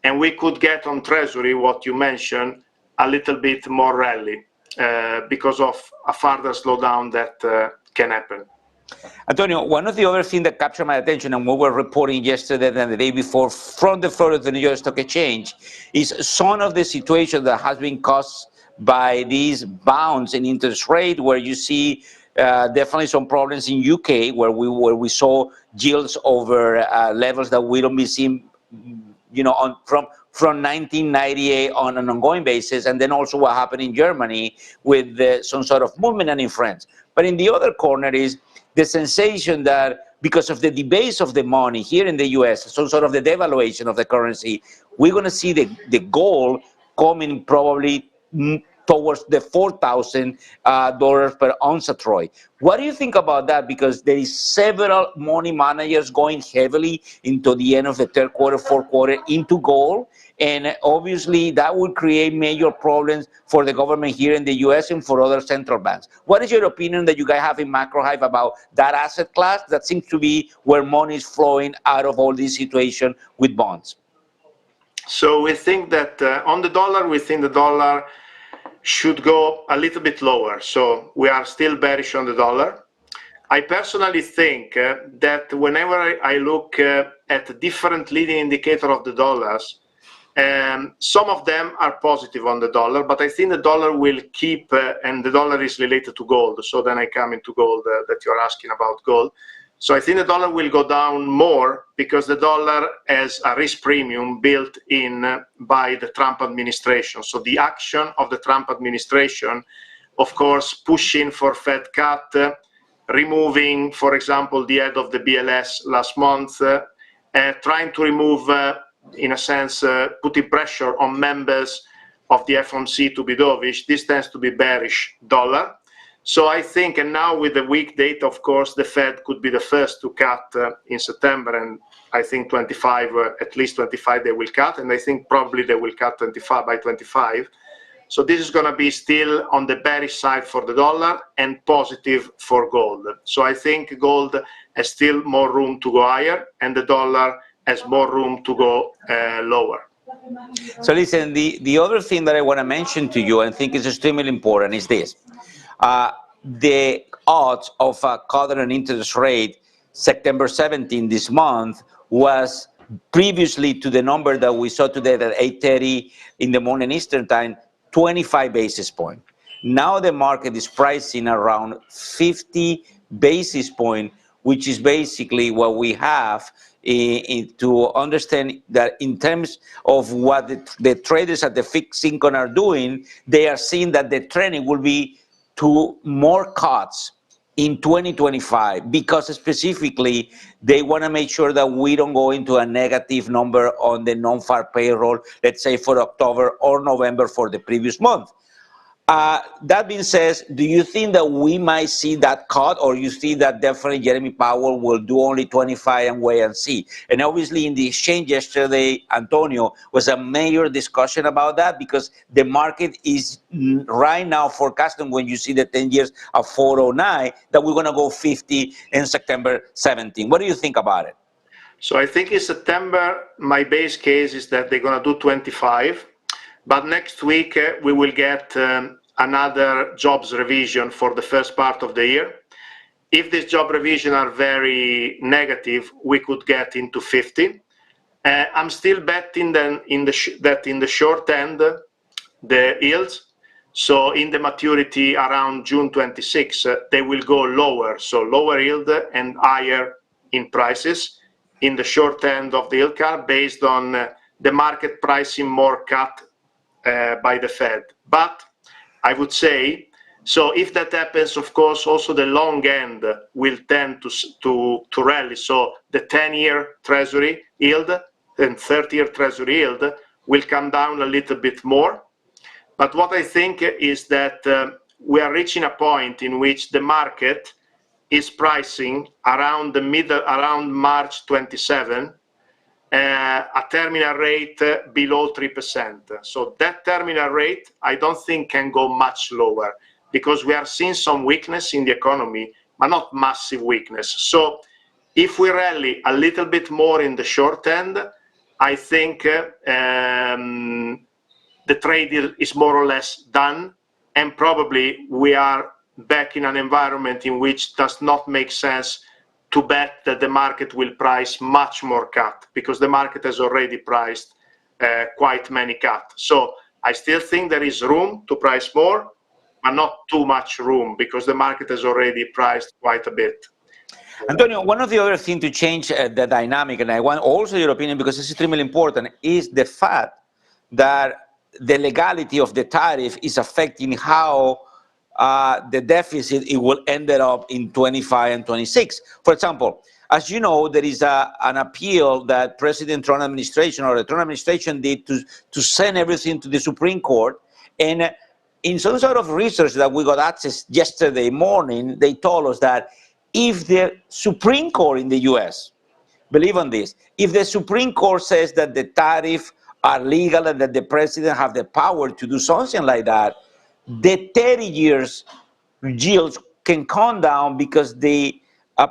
Speaker 3: and we could get on Treasury, what you mentioned, a little bit more rally because of a further slowdown that can happen.
Speaker 2: Antonio, one of the other things that captured my attention, and we were reporting yesterday and the day before from the floor of the New York Stock Exchange, is some of the situation that has been caused by these bounce in interest rate, where you see definitely some problems in UK, where we saw yields over levels that we don't be seeing, you know, from 1998 on an ongoing basis, and then also what happened in Germany with some sort of movement and in France. But in the other corner is the sensation that because of the debase of the money here in the US, some sort of the devaluation of the currency, we're going to see the gold coming probably towards the $4,000 per ounce of Troy. What do you think about that? Because there is several money managers going heavily into the end of the third quarter, fourth quarter into gold. And obviously that would create major problems for the government here in the US and for other central banks. What is your opinion that you guys have in Macro Hive about that asset class that seems to be where money is flowing out of all this situation with bonds?
Speaker 3: So we think that on the dollar, we think the dollar should go a little bit lower. So we are still bearish on the dollar. I personally think that whenever I look at different leading indicators of the dollars, some of them are positive on the dollar, but I think the dollar will keep, and the dollar is related to gold. So then I come into gold that you're asking about gold. So I think the dollar will go down more because the dollar has a risk premium built in by the Trump administration. So the action of the Trump administration, of course, pushing for Fed cut, removing, for example, the head of the BLS last month, trying to remove, in a sense, putting pressure on members of the FOMC to be dovish. This tends to be bearish dollar. So I think, and now with the weak data, of course, the Fed could be the first to cut in September, and I think 25, at least 25 they will cut, and I think probably they will cut 25 by 25. So this is going to be still on the bearish side for the dollar and positive for gold. So I think gold has still more room to go higher, and the dollar has more room to go lower.
Speaker 2: So listen, the other thing that I want to mention to you and think is extremely important is this. The odds of a cut on interest rate September 17 this month was previously to the number that we saw today at 8:30 in the morning Eastern time, 25 basis points. Now the market is pricing around 50 basis points, which is basically what we have to understand that in terms of what the traders at the fixed income are doing, they are seeing that the trending will be to more cuts in 2025, because specifically they want to make sure that we don't go into a negative number on the non-farm payroll, let's say for October or November for the previous month. That being said, do you think that we might see that cut, or you see that definitely Jeremy Powell will do only 25 and wait and see? And obviously in the exchange yesterday, Antonio, was a major discussion about that, because the market is right now forecasting, when you see the 10 years of 409, that we're going to go 50 in September 17. What do you think about it?
Speaker 3: So I think in September, my base case is that they're going to do 25. But next week, we will get another jobs revision for the first part of the year. If these job revisions are very negative, we could get into 50. I'm still betting that in the short end, the yields, so in the maturity around June 26, they will go lower. So lower yield and higher in prices in the short end of the yield curve based on the market pricing more cut by the Fed. But I would say, so if that happens, of course, also the long end will tend to rally. So the 10-year Treasury yield and 30-year Treasury yield will come down a little bit more. But what I think is that we are reaching a point in which the market is pricing around around March 27, a terminal rate below 3%. So that terminal rate, I don't think can go much lower, because we are seeing some weakness in the economy, but not massive weakness. So if we rally a little bit more in the short end, I think the trade is more or less done, and probably we are back in an environment in which does not make sense to bet that the market will price much more cut, because the market has already priced quite many cuts. So I still think there is room to price more, but not too much room, because the market has already priced quite a bit.
Speaker 2: Antonio, one of the other things to change the dynamic, and I want also your opinion because it's extremely important, is the fact that the legality of the tariff is affecting how the deficit it will end up in 25 and 26. For example, as you know, there is an appeal that President Trump administration or the Trump administration did to send everything to the Supreme Court. And in some sort of research that we got access yesterday morning, they told us that if the Supreme Court in the US, believe on this, if the Supreme Court says that the tariffs are legal and that the president have the power to do something like that, the 30 years yields can come down because the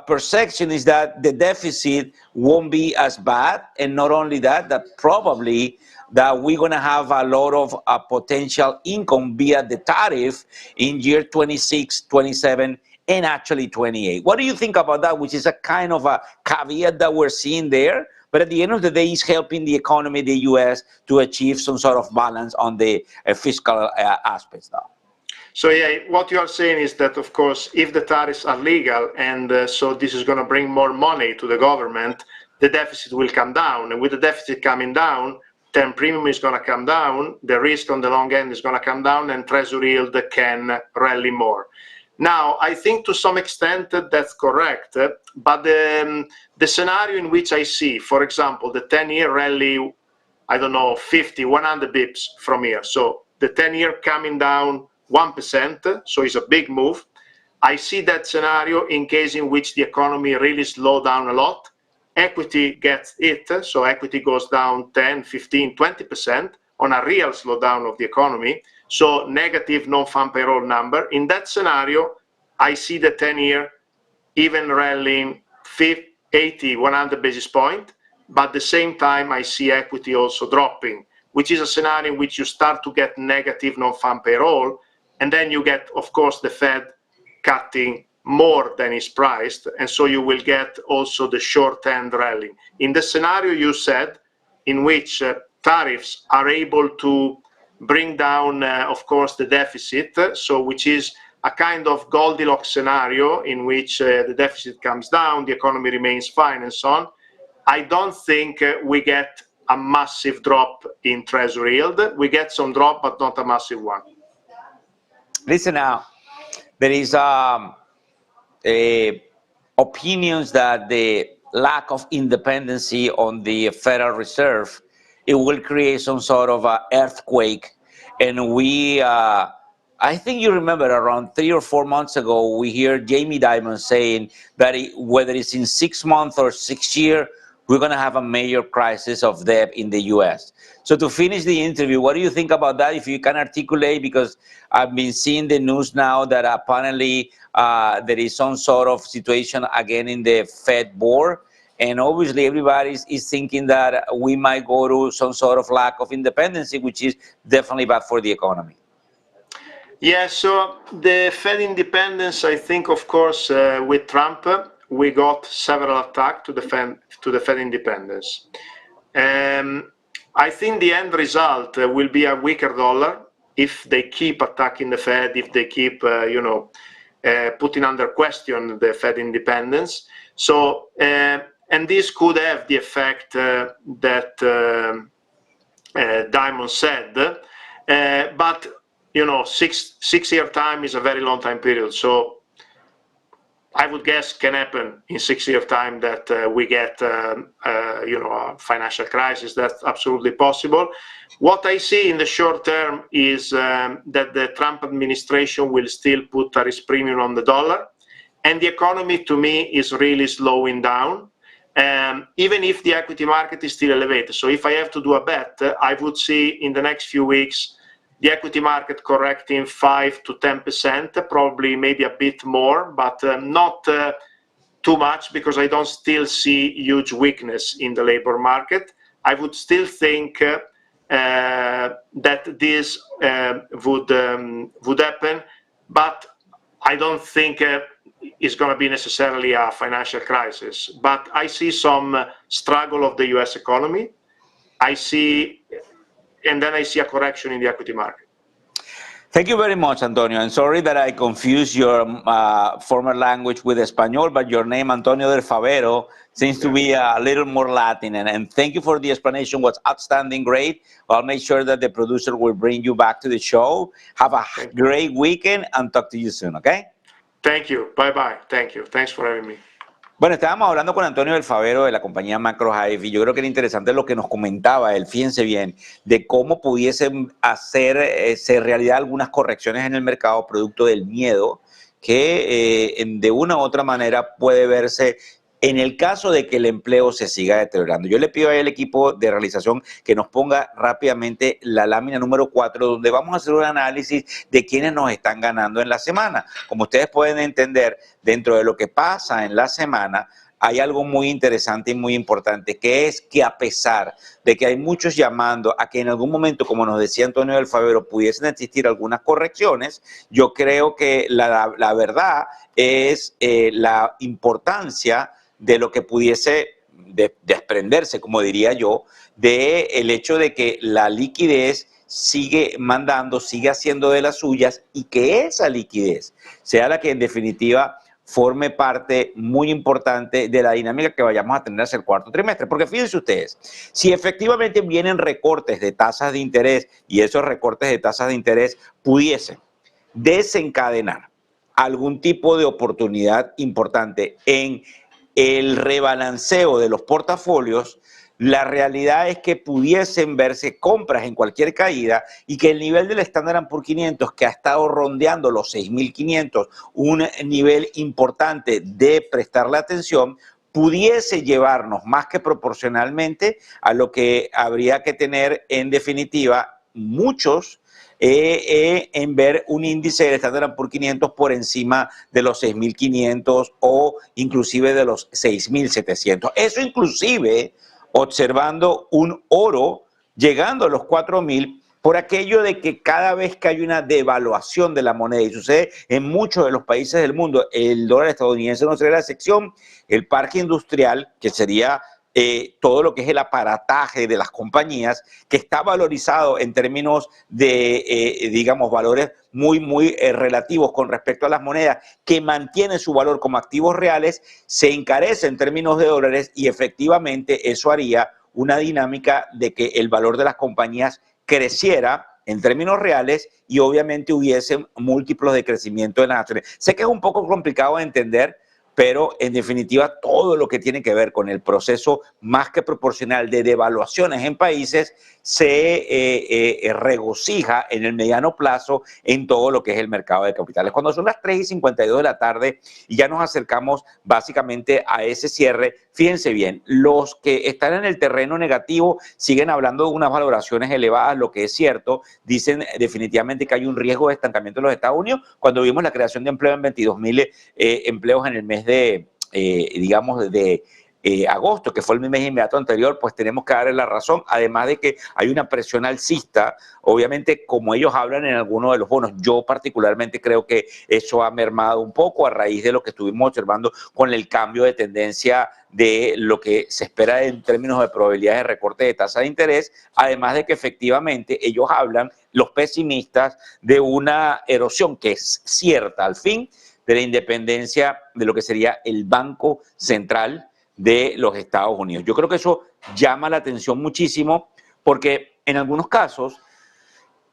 Speaker 2: perception is that the deficit won't be as bad. And not only that, that probably that we're going to have a lot of potential income via the tariff in year 26, 27, and actually 28. What do you think about that, which is a kind of a caveat that we're seeing there? But at the end of the day, it's helping the economy, the U.S., to achieve some sort of balance on the fiscal aspects now.
Speaker 3: So yeah, what you are saying is that, of course, if the tariffs are legal and so this is going to bring more money to the government, the deficit will come down. And with the deficit coming down, then premium is going to come down, the risk on the long end is going to come down, and treasury yield can rally more. Now, I think to some extent that's correct, but the scenario in which I see, for example, the 10-year rally, I don't know, 50, 100 bips from here. So the 10-year coming down 1%, so it's a big move. I see that scenario in case in which the economy really slows down a lot. Equity gets it, so equity goes down 10, 15, 20% on a real slowdown of the economy. So negative non-farm payroll number. In that scenario, I see the 10-year even rallying 80, 100 basis points, but at the same time, I see equity also dropping, which is a scenario in which you start to get negative non-farm payroll, and then you get, of course, the Fed cutting more than is priced, and so you will get also the short end rally. In the scenario you said, in which tariffs are able to bring down, of course, the deficit, so which is a kind of Goldilocks scenario in which the deficit comes down, the economy remains fine, and so on. I don't think we get a massive drop in treasury yield. We get some drop, but not a massive one.
Speaker 2: Listen now, there is opinions that the lack of independency on the Federal Reserve, it will create some sort of earthquake. And we, I think you remember around 3 or 4 months ago, we hear Jamie Dimon saying that whether it's in 6 months or 6 years, we're going to have a major crisis of debt in the U.S. So to finish the interview, what do you think about that? If you can articulate, because I've been seeing the news now that apparently there is some sort of situation again in the Fed board. And obviously everybody is thinking that we might go to some sort of lack of independence, which is definitely bad for the economy.
Speaker 3: Yeah, so the Fed independence, I think, of course, with Trump, we got several attacks to the Fed independence. I think the end result will be a weaker dollar if they keep attacking the Fed, if they keep, putting under question the Fed independence. So, and this could have the effect that Dimon said, but 6 year time is a very long time period. So I would guess can happen in 6 year time that we get a financial crisis. That's absolutely possible. What I see in the short term is that the Trump administration will still put a risk premium on the dollar, and the economy, to me, is really slowing down, even if the equity market is still elevated. So if I have to do a bet, I would see in the next few weeks the equity market correcting 5 to 10%, probably maybe a bit more, but not too much, because I don't still see huge weakness in the labor market. I would still think that this would happen, but I don't think it's going to be necessarily a financial crisis, but I see some struggle of the US economy. And then I see a correction in the equity market.
Speaker 2: Thank you very much, Antonio. I'm sorry that I confused your former language with Espanol, but your name, Antonio del Favero, seems to be a little more Latin. And thank you for the explanation. Was outstanding, great. I'll make sure that the producer will bring you back to the show. Have a great weekend and talk to you soon, okay?
Speaker 3: Thank you. Bye-bye. Thank you. Thanks for having me.
Speaker 2: Bueno, estábamos hablando con Antonio del Favero de la compañía Macro Hive y yo creo que era interesante lo que nos comentaba él, fíjense bien, de cómo pudiesen hacerse realidad algunas correcciones en el mercado producto del miedo que de una u otra manera puede verse en el caso de que el empleo se siga deteriorando. Yo le pido al equipo de realización que nos ponga rápidamente la lámina número 4, donde vamos a hacer un análisis de quiénes nos están ganando en la semana. Como ustedes pueden entender, dentro de lo que pasa en la semana, hay algo muy interesante y muy importante, que es que a pesar de que hay muchos llamando a que en algún momento, como nos decía Antonio del Favero, pudiesen existir algunas correcciones, yo creo que la verdad es la importancia de lo que pudiese desprenderse, como diría yo, del hecho de que la liquidez sigue mandando, sigue haciendo de las suyas y que esa liquidez sea la que en definitiva forme parte muy importante de la dinámica que vayamos a tener hacia el cuarto trimestre. Porque fíjense ustedes, si efectivamente vienen recortes de tasas de interés y esos recortes de tasas de interés pudiesen desencadenar algún tipo de oportunidad importante en el rebalanceo de los portafolios, la realidad es que pudiesen verse compras en cualquier caída y que el nivel del Standard & Poor's 500, que ha estado rondeando los 6.500, un nivel importante de prestarle atención, pudiese llevarnos más que proporcionalmente a lo que habría que tener en definitiva muchos en ver un índice del Standard & Poor's 500 por encima de los 6.500 o inclusive de los 6.700. Eso inclusive observando un oro llegando a los 4.000 por aquello de que cada vez que hay una devaluación de la moneda, y sucede en muchos de los países del mundo, el dólar estadounidense no sería la excepción, el parque industrial, que sería todo lo que es el aparataje de las compañías, que está valorizado en términos de, digamos, valores muy relativos con respecto a las monedas, que mantienen su valor como activos reales, se encarece en términos de dólares y efectivamente eso haría una dinámica de que el valor de las compañías creciera en términos reales y obviamente hubiesen múltiplos de crecimiento de las acciones. Sé que es un poco complicado de entender, pero en definitiva todo lo que tiene que ver con el proceso más que proporcional de devaluaciones en países se regocija en el mediano plazo en todo lo que es el mercado de capitales. Cuando son las 3:52 de la tarde y ya nos acercamos básicamente a ese cierre, fíjense bien, los que están en el terreno negativo siguen hablando de unas valoraciones elevadas, lo que es cierto, dicen definitivamente que hay un riesgo de estancamiento en los Estados Unidos, cuando vimos la creación de empleo en 22.000 empleos en el mes de, digamos, de agosto, que fue el mes inmediato anterior, pues tenemos que darle la razón, además de que hay una presión alcista, obviamente como ellos hablan en algunos de los bonos, yo particularmente creo que eso ha mermado un poco a raíz de lo que estuvimos observando con el cambio de tendencia de lo que se espera en términos de probabilidades de recorte de tasa de interés, además de que efectivamente ellos hablan, los pesimistas, de una erosión que es cierta al fin de la independencia de lo que sería el Banco Central de los Estados Unidos. Yo creo que eso llama la atención muchísimo porque en algunos casos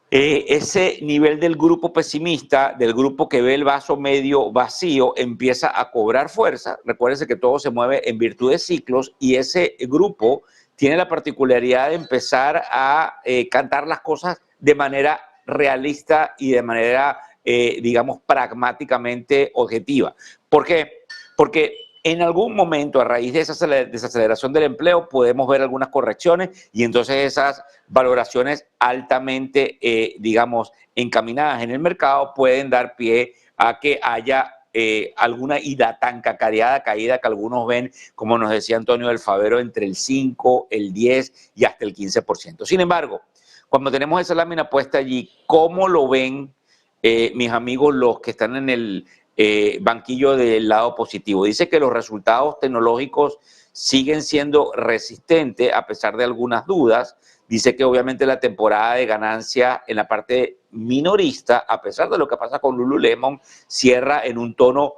Speaker 2: ese nivel del grupo pesimista, del grupo que ve el vaso medio vacío, empieza a cobrar fuerza. Recuérdense que todo se mueve en virtud de ciclos y ese grupo tiene la particularidad de empezar a cantar las cosas de manera realista y de manera, digamos, pragmáticamente objetiva. ¿Por qué? Porque en algún momento, a raíz de esa desaceleración del empleo, podemos ver algunas correcciones y entonces esas valoraciones altamente, digamos, encaminadas en el mercado pueden dar pie a que haya alguna ida tan cacareada caída que algunos ven, como nos decía Antonio del Favero, entre el 5, el 10 y hasta el 15%. Sin embargo, cuando tenemos esa lámina puesta allí, ¿cómo lo ven mis amigos los que están en banquillo del lado positivo. Dice que los resultados tecnológicos siguen siendo resistentes a pesar de algunas dudas. Dice que obviamente la temporada de ganancia en la parte minorista, a pesar de lo que pasa con Lululemon, cierra en un tono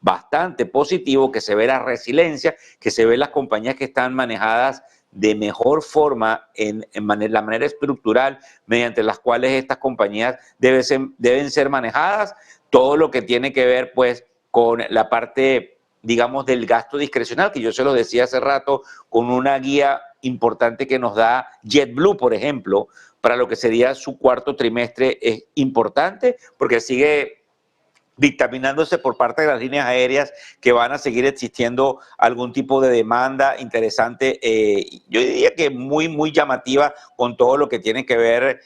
Speaker 2: bastante positivo, que se ve la resiliencia, que se ve las compañías que están manejadas de mejor forma la manera estructural mediante las cuales estas compañías deben ser manejadas, todo lo que tiene que ver pues con la parte, digamos, del gasto discrecional, que yo se lo decía hace rato, con una guía importante que nos da JetBlue, por ejemplo, para lo que sería su cuarto trimestre. Es importante porque sigue dictaminándose por parte de las líneas aéreas que van a seguir existiendo algún tipo de demanda interesante, yo diría que muy llamativa, con todo lo que tiene que ver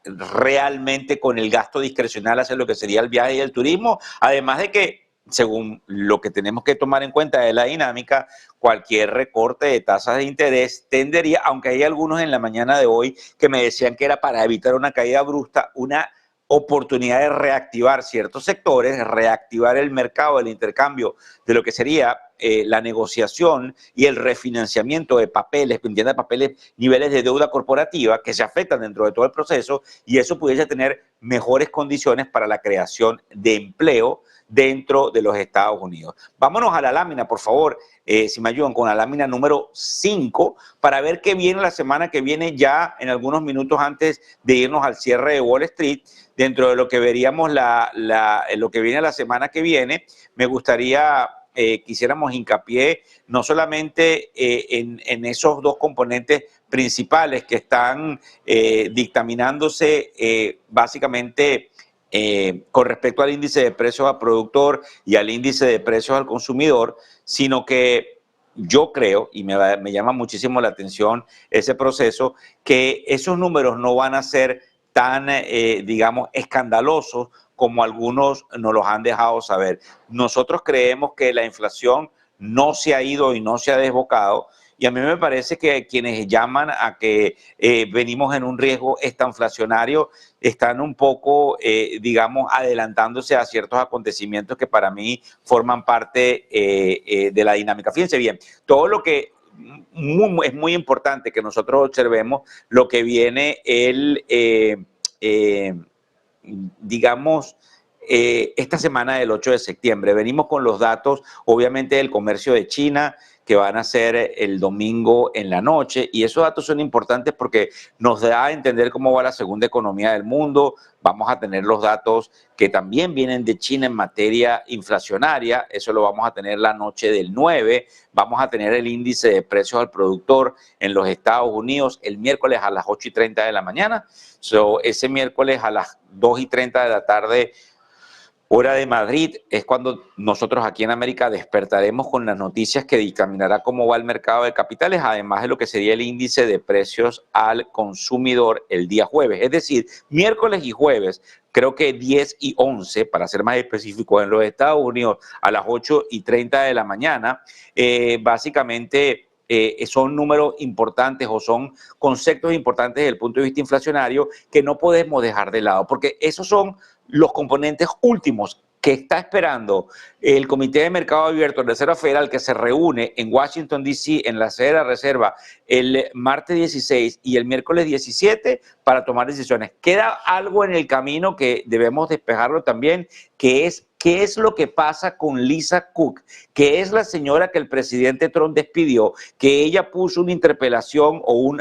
Speaker 2: realmente con el gasto discrecional hacia lo que sería el viaje y el turismo, además de que, según lo que tenemos que tomar en cuenta de la dinámica, cualquier recorte de tasas de interés tendería, aunque hay algunos en la mañana de hoy que me decían que era para evitar una caída brusca, una oportunidad de reactivar ciertos sectores, reactivar el mercado, el intercambio de lo que sería la negociación y el refinanciamiento de papeles, de papeles, niveles de deuda corporativa que se afectan dentro de todo el proceso, y eso pudiese tener mejores condiciones para la creación de empleo dentro de los Estados Unidos. Vámonos a la lámina, por favor, si me ayudan, con la lámina número 5, para ver qué viene la semana que viene, ya en algunos minutos antes de irnos al cierre de Wall Street. Dentro de lo que veríamos lo que viene la semana que viene, me gustaría quisiéramos hincapié no solamente en esos dos componentes principales que están dictaminándose básicamente con respecto al índice de precios al productor y al índice de precios al consumidor, sino que yo creo, y me llama muchísimo la atención ese proceso, que esos números no van a ser tan, digamos, escandalosos como algunos nos los han dejado saber. Nosotros creemos que la inflación no se ha ido y no se ha desbocado, y a mí me parece que quienes llaman a que venimos en un riesgo estanflacionario están un poco, digamos, adelantándose a ciertos acontecimientos que para mí forman parte de la dinámica. Fíjense bien, todo lo que es muy importante que nosotros observemos lo que viene digamos, esta semana del 8 de septiembre. Venimos con los datos, obviamente, del comercio de China, que van a ser el domingo en la noche, y esos datos son importantes porque nos da a entender cómo va la segunda economía del mundo. Vamos a tener los datos que también vienen de China en materia inflacionaria, eso lo vamos a tener la noche del 9, vamos a tener el índice de precios al productor en los Estados Unidos el miércoles a las 8:30 de la mañana, ese miércoles a las 2:30 de la tarde, hora de Madrid, es cuando nosotros aquí en América despertaremos con las noticias que dictaminará cómo va el mercado de capitales, además de lo que sería el índice de precios al consumidor el día jueves. Es decir, miércoles y jueves, creo que 10 y 11, para ser más específico, en los Estados Unidos a las 8:30 de la mañana, básicamente son números importantes o son conceptos importantes desde el punto de vista inflacionario que no podemos dejar de lado, porque esos son los componentes últimos que está esperando el Comité de Mercado Abierto de Reserva Federal, que se reúne en Washington, D.C., en la sede de la Reserva, el martes 16 y el miércoles 17, para tomar decisiones. Queda algo en el camino que debemos despejarlo también, que es qué es lo que pasa con Lisa Cook, que es la señora que el presidente Trump despidió, que ella puso una interpelación o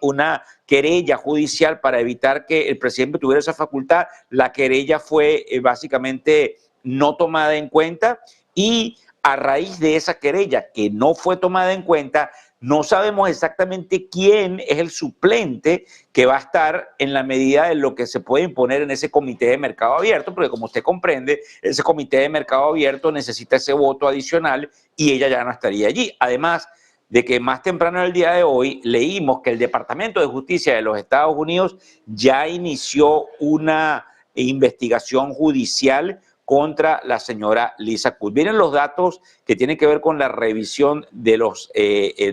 Speaker 2: una querella judicial para evitar que el presidente tuviera esa facultad. La querella fue básicamente no tomada en cuenta, y a raíz de esa querella que no fue tomada en cuenta, no sabemos exactamente quién es el suplente que va a estar en la medida de lo que se puede imponer en ese comité de mercado abierto, porque como usted comprende, ese comité de mercado abierto necesita ese voto adicional y ella ya no estaría allí. Además de que más temprano en el día de hoy leímos que el Departamento de Justicia de los Estados Unidos ya inició una investigación judicial contra la señora Lisa Kut. Vienen los datos que tienen que ver con la revisión de los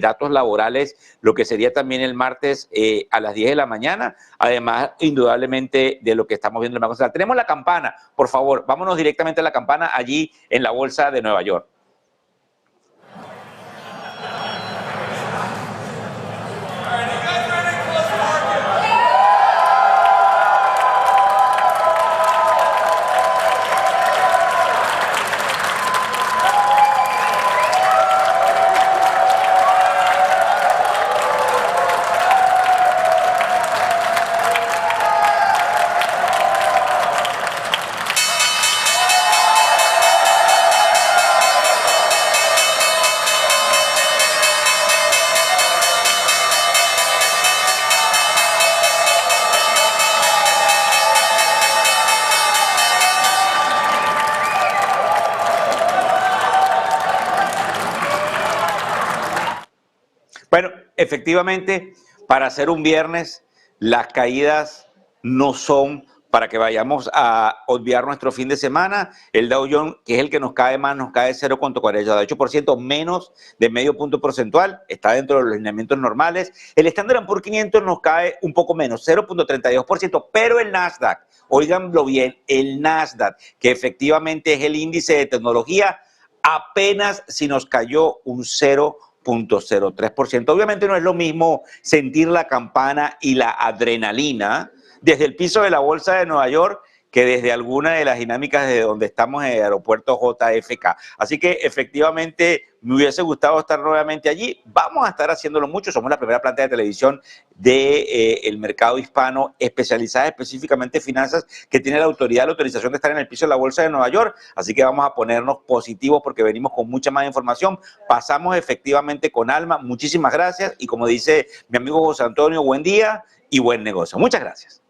Speaker 2: datos laborales, lo que sería también el martes a las 10 de la mañana, además indudablemente de lo que estamos viendo en el Banco Central. Tenemos la campana, por favor, vámonos directamente a la campana allí en la Bolsa de Nueva York. Bueno, efectivamente, para hacer un viernes, las caídas no son para que vayamos a obviar nuestro fin de semana. El Dow Jones, que es el que nos cae más, nos cae 0,48% menos de medio punto porcentual, está dentro de los lineamientos normales. El Standard & Poor's 500 nos cae un poco menos, 0,32%, pero el Nasdaq, óiganlo bien, el Nasdaq, que efectivamente es el índice de tecnología, apenas si nos cayó un 0,03%. Obviamente no es lo mismo sentir la campana y la adrenalina desde el piso de la Bolsa de Nueva York que desde alguna de las dinámicas de donde estamos en el aeropuerto JFK. Así que efectivamente me hubiese gustado estar nuevamente allí. Vamos a estar haciéndolo mucho. Somos la primera planta de televisión del mercado hispano especializada específicamente en finanzas que tiene la autorización de estar en el piso de la Bolsa de Nueva York. Así que vamos a ponernos positivos porque venimos con mucha más información. Pasamos efectivamente con alma. Muchísimas gracias. Y como dice mi amigo José Antonio, buen día y buen negocio. Muchas gracias.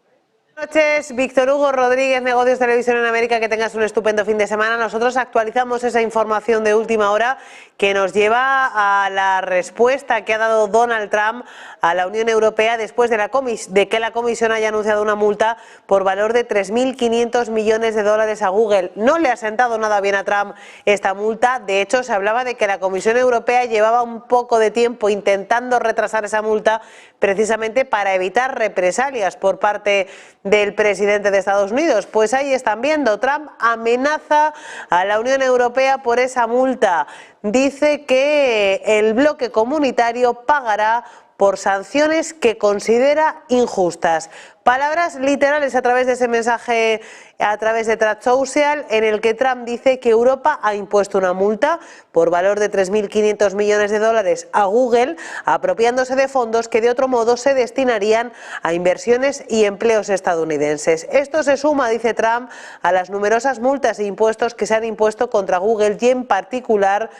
Speaker 1: Buenas noches, Víctor Hugo Rodríguez, Negocios Televisión en América, que tengas un estupendo fin de semana. Nosotros actualizamos esa información de última hora que nos lleva a la respuesta que ha dado Donald Trump a la Unión Europea después de que la Comisión haya anunciado una multa por valor de 3.500 millones de dólares a Google. No le ha sentado nada bien a Trump esta multa. De hecho, se hablaba de que la Comisión Europea llevaba un poco de tiempo intentando retrasar esa multa precisamente para evitar represalias por parte del presidente de Estados Unidos. Pues ahí están viendo, Trump amenaza a la Unión Europea por esa multa. Dice que el bloque comunitario pagará por sanciones que considera injustas. Palabras literales a través de ese mensaje a través de Truth Social, en el que Trump dice que Europa ha impuesto una multa por valor de 3.500 millones de dólares a Google, apropiándose de fondos que de otro modo se destinarían a inversiones y empleos estadounidenses. Esto se suma, dice Trump, a las numerosas multas e impuestos que se han impuesto contra Google y en particular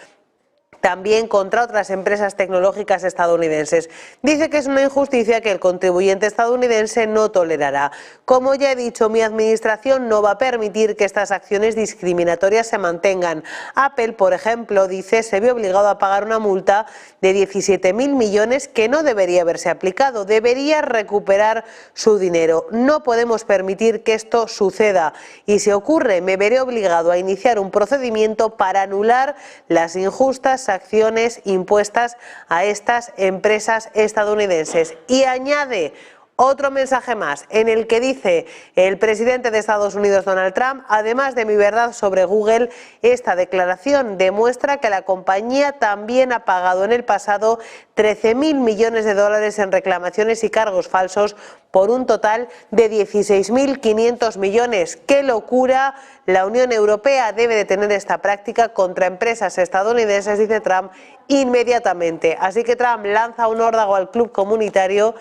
Speaker 1: también contra otras empresas tecnológicas estadounidenses. Dice que es una injusticia que el contribuyente estadounidense no tolerará. Como ya he dicho, mi administración no va a permitir que estas acciones discriminatorias se mantengan. Apple, por ejemplo, dice, se ve obligado a pagar una multa de 17.000 millones que no debería haberse aplicado. Debería recuperar su dinero. No podemos permitir que esto suceda. Y si ocurre, me veré obligado a iniciar un procedimiento para anular las injustas acciones impuestas a estas empresas estadounidenses. Y añade otro mensaje más en el que dice el presidente de Estados Unidos, Donald Trump, además de mi verdad sobre Google, esta declaración demuestra que la compañía también ha pagado en el pasado 13.000 millones de dólares en reclamaciones y cargos falsos por un total de 16.500 millones. ¡Qué locura! La Unión Europea debe detener esta práctica contra empresas estadounidenses, dice Trump, inmediatamente. Así que Trump lanza un órdago al club comunitario,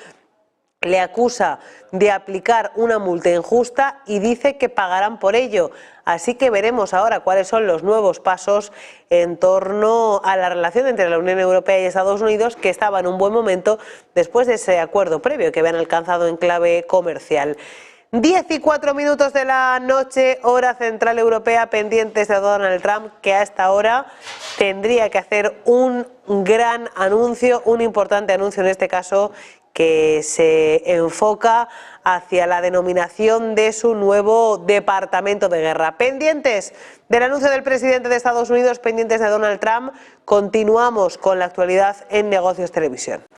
Speaker 1: le acusa de aplicar una multa injusta y dice que pagarán por ello. Así que veremos ahora cuáles son los nuevos pasos en torno a la relación entre la Unión Europea y Estados Unidos, que estaba en un buen momento después de ese acuerdo previo que habían alcanzado en clave comercial. 10:04 de la noche, hora central europea, pendientes de Donald Trump, que a esta hora tendría que hacer un gran anuncio, un importante anuncio en este caso, que se enfoca hacia la denominación de su nuevo departamento de guerra. Pendientes del anuncio del presidente de Estados Unidos, pendientes de Donald Trump, continuamos con la actualidad en Negocios Televisión.